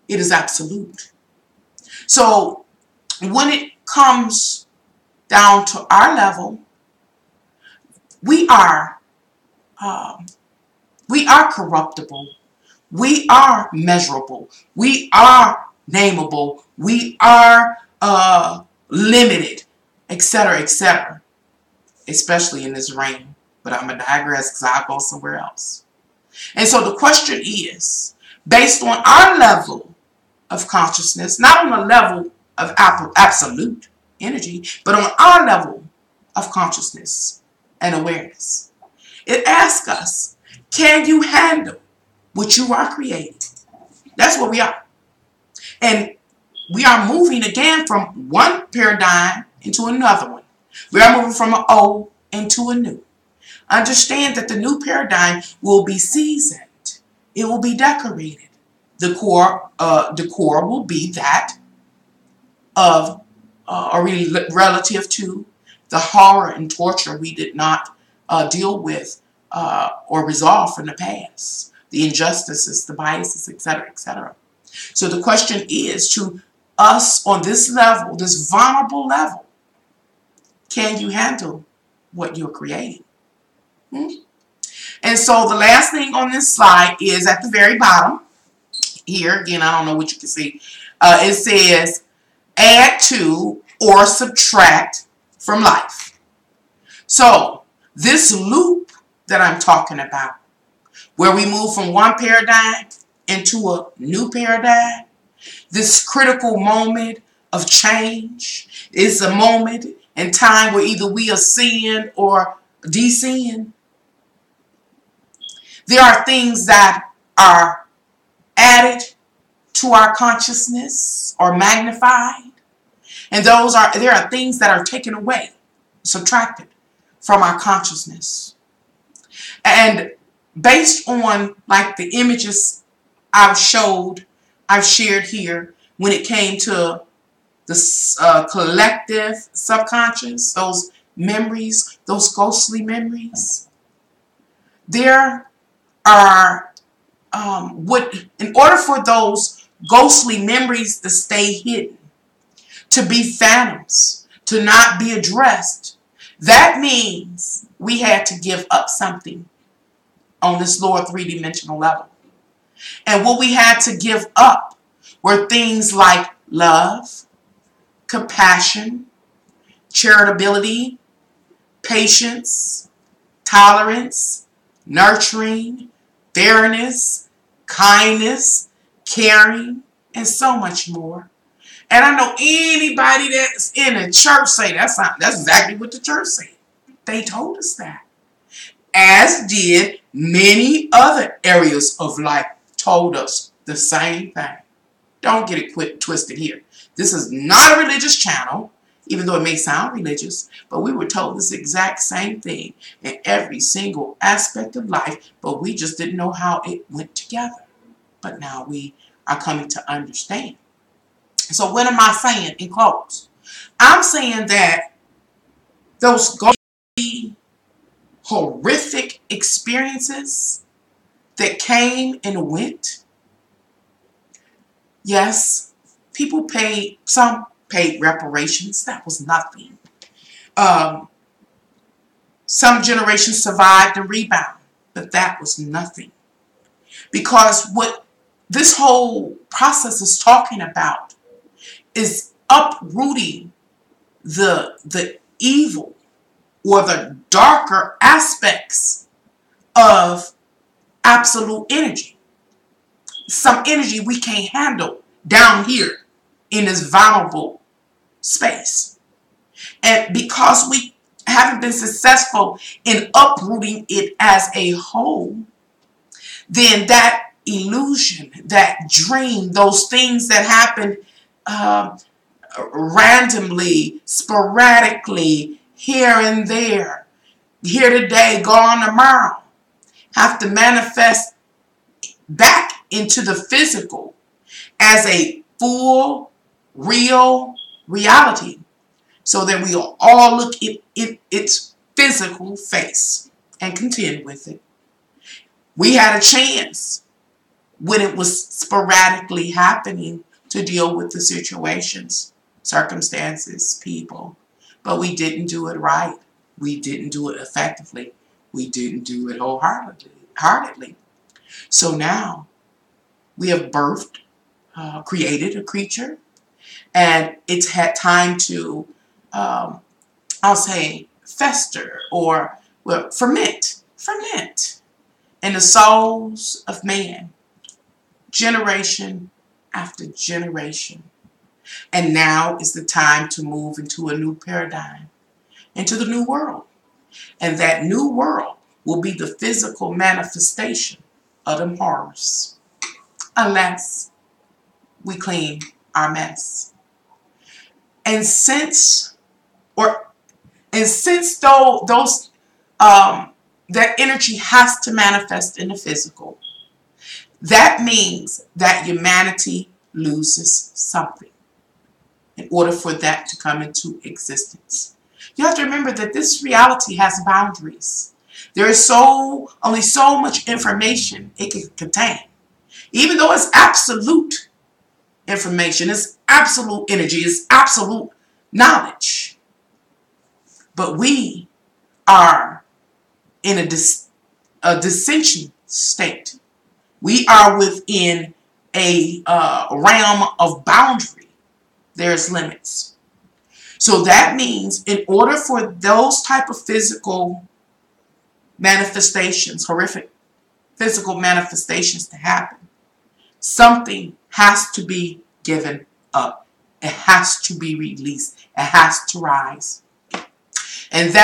It is absolute. So when it comes down to our level, we are corruptible. We are measurable. We are nameable. We are limited, etc., etc., especially in this reign. But I'm going to digress because I'll go somewhere else. And so the question is, based on our level of consciousness, not on the level of absolute energy, but on our level of consciousness and awareness, it asks us, can you handle what you are creating? That's what we are. And we are moving again from one paradigm into another one. We are moving from an old into a new. Understand that the new paradigm will be seasoned. It will be decorated. The core will be that of, or relative to the horror and torture we did not deal with or resolve from the past. The injustices, the biases, etc., etc. So the question is to us on this level, this vulnerable level, can you handle what you're creating? And so the last thing on this slide is at the very bottom. Here, again, I don't know what you can see. It says, add to or subtract from life. So this loop that I'm talking about, where we move from one paradigm into a new paradigm, this critical moment of change is a moment in time where either we are seeing or de-seeing. There are things that are added to our consciousness or magnified, and there are things that are taken away, subtracted from our consciousness. And based on like the images I've shared here, when it came to the collective subconscious, those memories, those ghostly memories, there are in order for those ghostly memories to stay hidden, to be phantoms, to not be addressed, that means we had to give up something on this lower three-dimensional level. And what we had to give up were things like love, compassion, charitability, patience, tolerance, nurturing, fairness, kindness, caring, and so much more. And I know anybody that's in a church say that's exactly what the church said. They told us that. As did many other areas of life told us the same thing. Don't get it twisted here. This is not a religious channel, even though it may sound religious, but we were told this exact same thing in every single aspect of life, but we just didn't know how it went together. But now we are coming to understand. So what am I saying in close? I'm saying that those horrific experiences that came and went, yes, some paid reparations. That was nothing. Some generations survived and rebound, but that was nothing. Because what this whole process is talking about is uprooting the evil or the darker aspects of absolute energy. Some energy we can't handle down here in this vulnerable space. And because we haven't been successful in uprooting it as a whole, then that illusion, that dream, those things that happen randomly, sporadically, here and there, here today, gone tomorrow, have to manifest back into the physical as a full, real reality, so that we all look at its physical face and contend with it. We had a chance when it was sporadically happening to deal with the situations, circumstances, people, but we didn't do it right. We didn't do it effectively. We didn't do it wholeheartedly. So now we have created a creature, and it's had time to, I'll say, fester or ferment in the souls of man, generation after generation. And now is the time to move into a new paradigm, into the new world. And that new world will be the physical manifestation of them horrors, unless we clean our mess. And since those that energy has to manifest in the physical, that means that humanity loses something in order for that to come into existence. You have to remember that this reality has boundaries. There is only so much information it can contain. Even though it's absolute information, it's absolute energy, it's absolute knowledge. But we are in a dissension state. We are within a realm of boundary. There's limits. So that means in order for those type of physical manifestations, horrific physical manifestations to happen, something has to be given up. It has to be released. It has to rise. And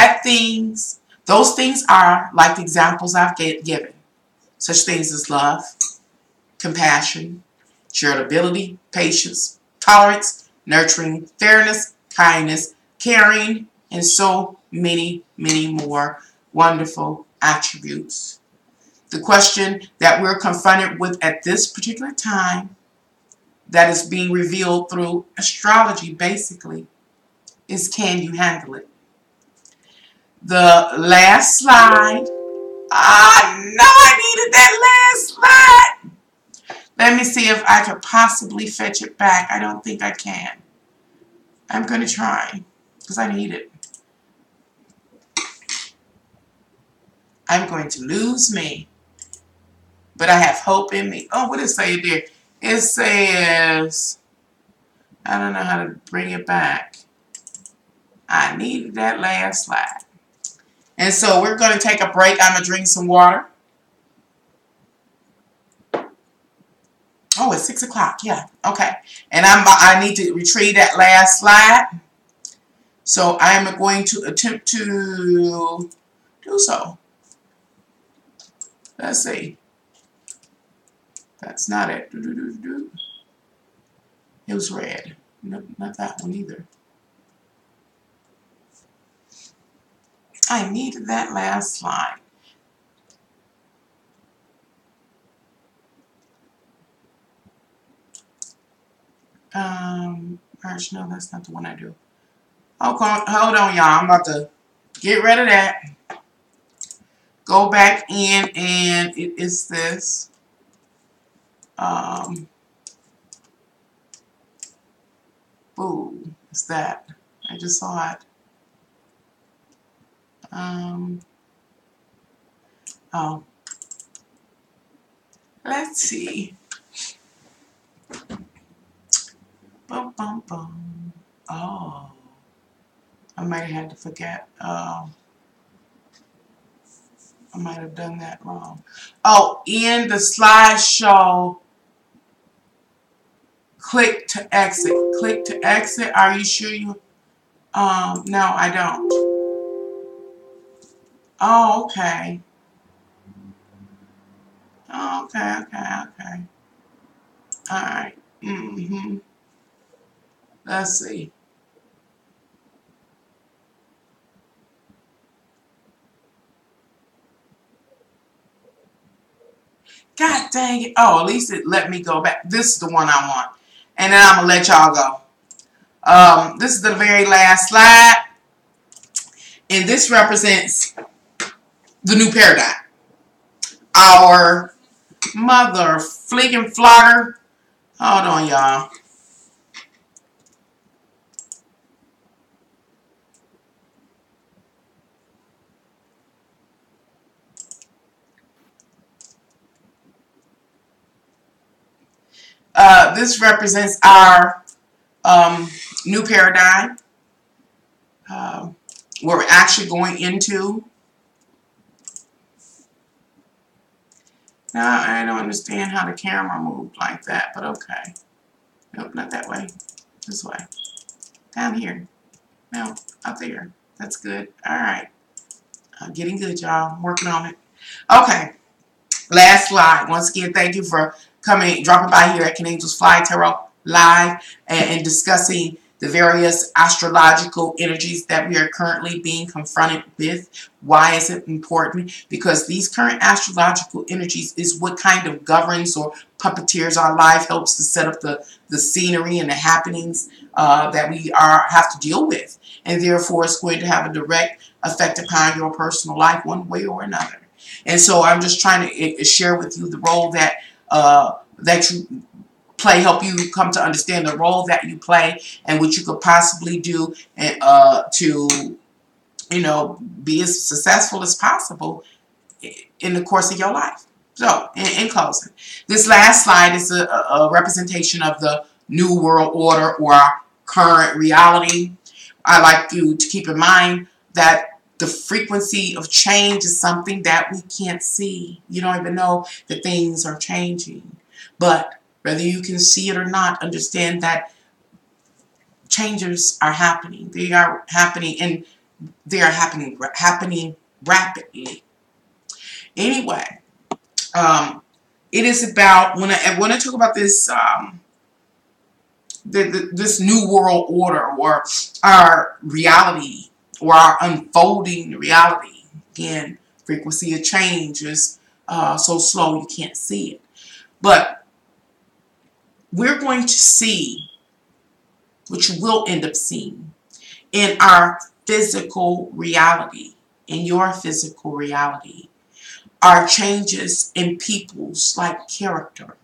those things are like the examples I've given. Such things as love, compassion, charitability, patience, tolerance, nurturing, fairness, kindness, caring, and so many, many more wonderful attributes. The question that we're confronted with at this particular time, that is being revealed through astrology basically, is can you handle it? The last slide. I know I needed that last slide. Let me see if I could possibly fetch it back. I don't think I can. I'm going to try because I need it. I'm going to lose me. but I have hope in me. Oh, what does it say there? It says, I don't know how to bring it back. I needed that last slide. And so we're going to take a break. I'm going to drink some water. Oh, it's 6 o'clock. Yeah. Okay. And I need to retrieve that last slide. So I am going to attempt to do so. Let's see. That's not it. It was red. No, not that one either. I needed that last slide. Merge, no, that's not the one I do. Okay, hold on, y'all. I'm about to get rid of that. Go back in, and it is this. Ooh, it's that. I just saw it. Oh. Let's see. Bum, bum, bum. Oh. I might have had to forget. I might have done that wrong. Oh, in the slideshow, click to exit. Click to exit. Are you sure you? No, I don't. Oh, okay. Oh, okay. All right. Let's see. God dang it. Oh, at least it let me go back. This is the one I want. And then I'm going to let y'all go. This is the very last slide. And this represents the new paradigm. Our mother fliggin' flogger. Hold on, y'all. This represents our new paradigm. We're actually going into. Now, I don't understand how the camera moved like that, but okay. Nope, not that way. This way. Down here. No, up there. That's good. All right. I'm getting good, y'all. I'm working on it. Okay. Last slide. Once again, thank you for dropping by here at Can Angels Fly Tarot Live and discussing the various astrological energies that we are currently being confronted with. Why is it important? Because these current astrological energies is what kind of governs or puppeteers our life, helps to set up the scenery and the happenings that we have to deal with. And therefore, it's going to have a direct effect upon your personal life one way or another. And so I'm just trying to share with you the role that you play, help you come to understand the role that you play and what you could possibly do to, be as successful as possible in the course of your life. So, in closing, this last slide is a representation of the New World Order or our current reality. I like you to keep in mind that the frequency of change is something that we can't see. You don't even know that things are changing. But whether you can see it or not, understand that changes are happening. They are happening, and they are happening rapidly. Anyway, it is about, when I talk about this this new world order, or our reality, or our unfolding reality. Again, frequency of change is so slow you can't see it. But we're going to see, which you will end up seeing, in our physical reality, in your physical reality, are changes in people's character.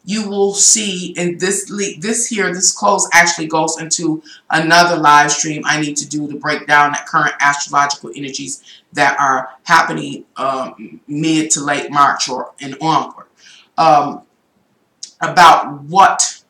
you will see, and this close actually goes into another live stream I need to do to break down the current astrological energies that are happening mid to late March or and onward, about what,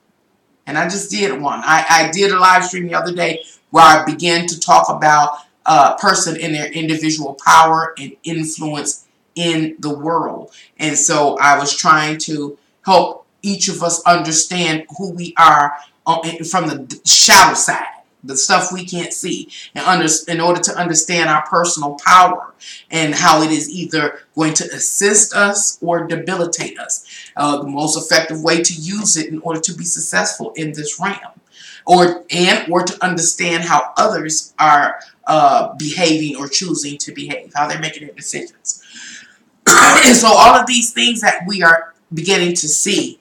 and I just did one. I did a live stream the other day where I began to talk about a person in their individual power and influence in the world. And so I was trying to help each of us understand who we are from the shadow side, the stuff we can't see, and in order to understand our personal power and how it is either going to assist us or debilitate us. The most effective way to use it in order to be successful in this realm, or to understand how others are behaving or choosing to behave, how they're making their decisions. And so all of these things that we are beginning to see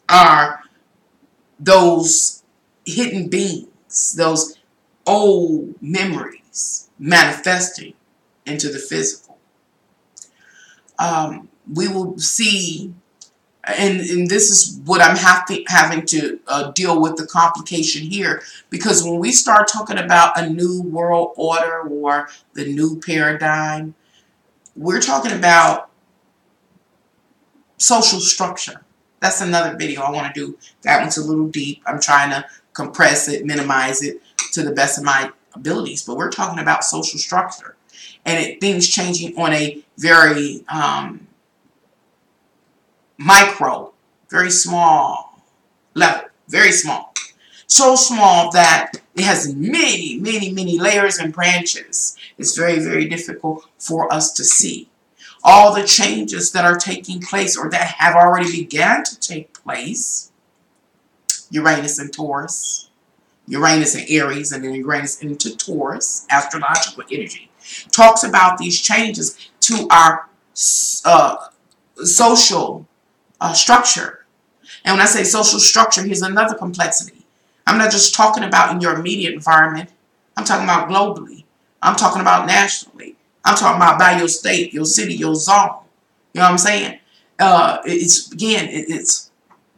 are those hidden beings, those old memories manifesting into the physical. We will see, and this is what I'm having to deal with, the complication here, because when we start talking about a new world order or the new paradigm, we're talking about social structure. That's another video I want to do. That one's a little deep. I'm trying to compress it, minimize it to the best of my abilities. But we're talking about social structure and things changing on a very micro, very small level. Very small. So small that it has many, many, many layers and branches. It's very, very difficult for us to see. All the changes that are taking place or that have already began to take place, Uranus and Taurus, Uranus and Aries, and then Uranus into Taurus, astrological energy, talks about these changes to our social structure. And when I say social structure, here's another complexity. I'm not just talking about in your immediate environment. I'm talking about globally. I'm talking about nationally. I'm talking about by your state, your city, your zone. You know what I'm saying? It's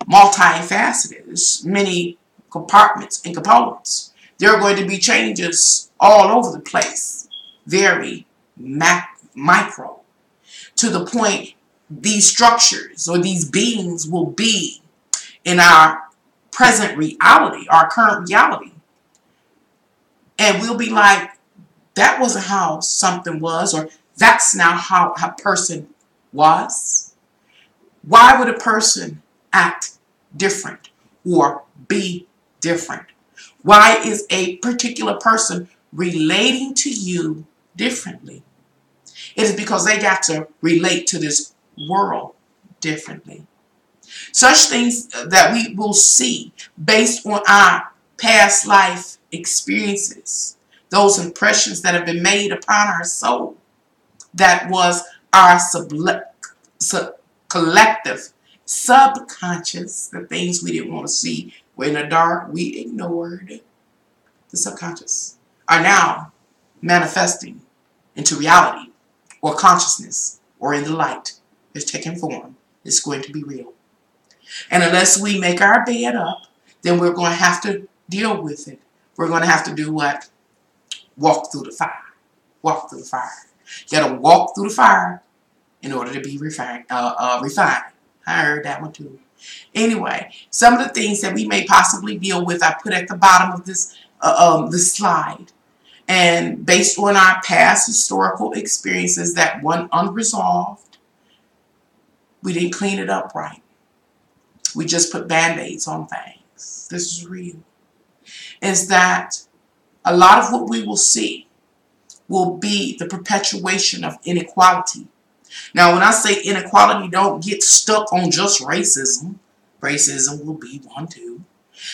multifaceted. There's many compartments and components. There are going to be changes all over the place. Very micro. To the point these structures or these beings will be in our present reality, our current reality. And we'll be like, that wasn't how something was, or that's now how a person was. Why would a person act different or be different? Why is a particular person relating to you differently? It is because they got to relate to this world differently. Such things that we will see based on our past life experiences, those impressions that have been made upon our soul, that was our collective subconscious, the things we didn't want to see, were in the dark, we ignored. The subconscious are now manifesting into reality or consciousness or in the light. It's taking form. It's going to be real. And unless we make our bed up, then we're going to have to deal with it. We're going to have to do what? Walk through the fire. Walk through the fire. You got to walk through the fire in order to be refined. I heard that one too. Anyway, some of the things that we may possibly deal with, I put at the bottom of this slide. And based on our past historical experiences that went unresolved, we didn't clean it up right. We just put band-aids on things. This is real. Is that a lot of what we will see will be the perpetuation of inequality. Now, when I say inequality, don't get stuck on just racism. Racism will be one too.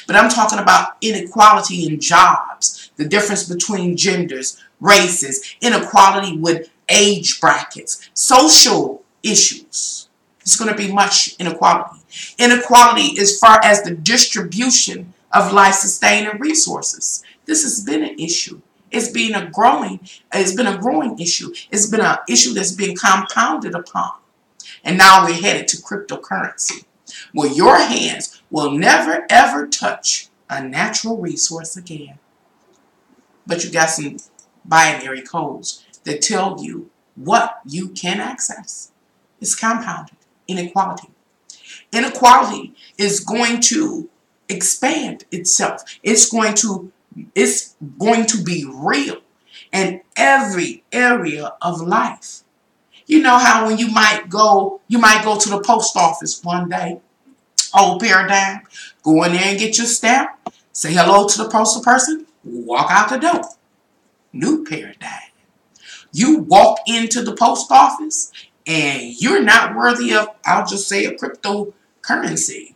But I'm talking about inequality in jobs, the difference between genders, races, inequality with age brackets, social issues. It's going to be much inequality. Inequality as far as the distribution of life-sustaining resources. This has been an issue. It's been a growing issue. It's been an issue that's been compounded upon. And now we're headed to cryptocurrency. Well, your hands will never ever touch a natural resource again. But you got some binary codes that tell you what you can access. It's compounded inequality. Inequality is going to expand itself. It's going to be real in every area of life. You know how when you might go to the post office one day, old paradigm, go in there and get your stamp, say hello to the postal person, walk out the door. New paradigm. You walk into the post office and you're not worthy of, I'll just say, a cryptocurrency.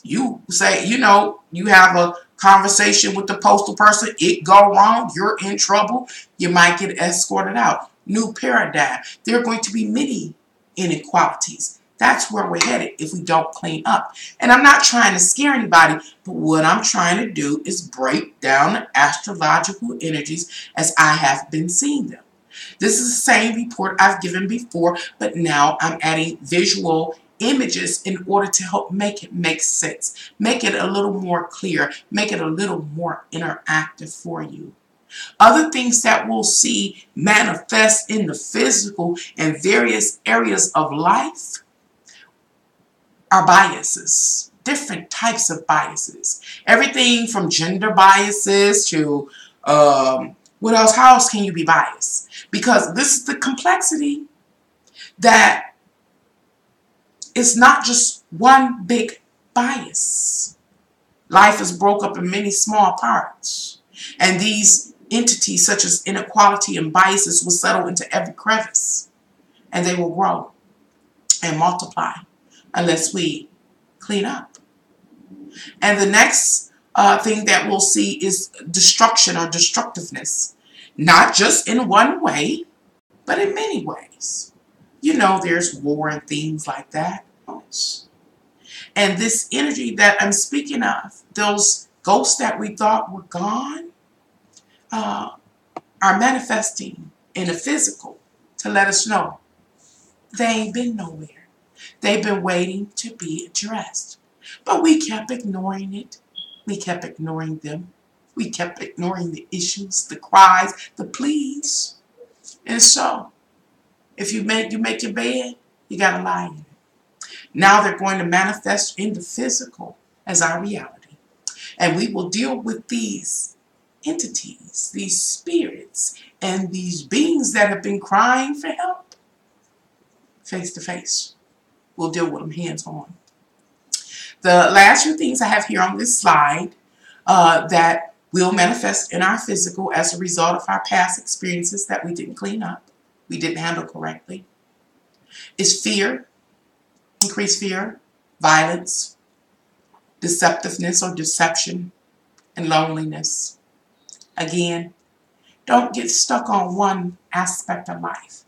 You say, you have a conversation with the postal person, it go wrong, you're in trouble, you might get escorted out. New paradigm. There are going to be many inequalities. That's where we're headed if we don't clean up. And I'm not trying to scare anybody, but what I'm trying to do is break down the astrological energies as I have been seeing them. This is the same report I've given before, but now I'm adding visual images in order to help make it make sense, make it a little more clear, make it a little more interactive for you. Other things that we'll see manifest in the physical and various areas of life are biases, different types of biases. Everything from gender biases to what else? How else can you be biased? Because this is the complexity that it's not just one big bias. Life is broke up in many small parts. And these entities such as inequality and biases will settle into every crevice. And they will grow and multiply unless we clean up. And the next thing that we'll see is destruction or destructiveness. Not just in one way, but in many ways. There's war and things like that. And this energy that I'm speaking of, those ghosts that we thought were gone, are manifesting in the physical to let us know they ain't been nowhere. They've been waiting to be addressed. But we kept ignoring it. We kept ignoring them. We kept ignoring the issues, the cries, the pleas. And so, if you make your bed, you gotta lie in it. Now they're going to manifest in the physical as our reality. And we will deal with these entities, these spirits, and these beings that have been crying for help face to face. We'll deal with them hands on. The last few things I have here on this slide that will manifest in our physical as a result of our past experiences that we didn't clean up, we didn't handle correctly, is fear, increased fear, violence, deceptiveness or deception, and loneliness. Again, don't get stuck on one aspect of life.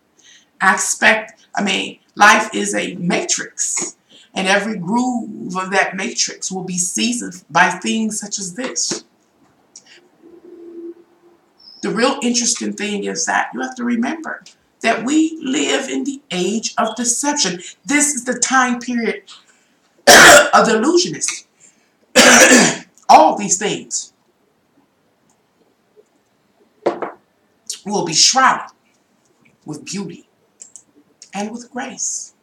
Life is a matrix, and every groove of that matrix will be seasoned by things such as this. The real interesting thing is that you have to remember that we live in the age of deception. This is the time period of the illusionists. All these things will be shrouded with beauty and with grace.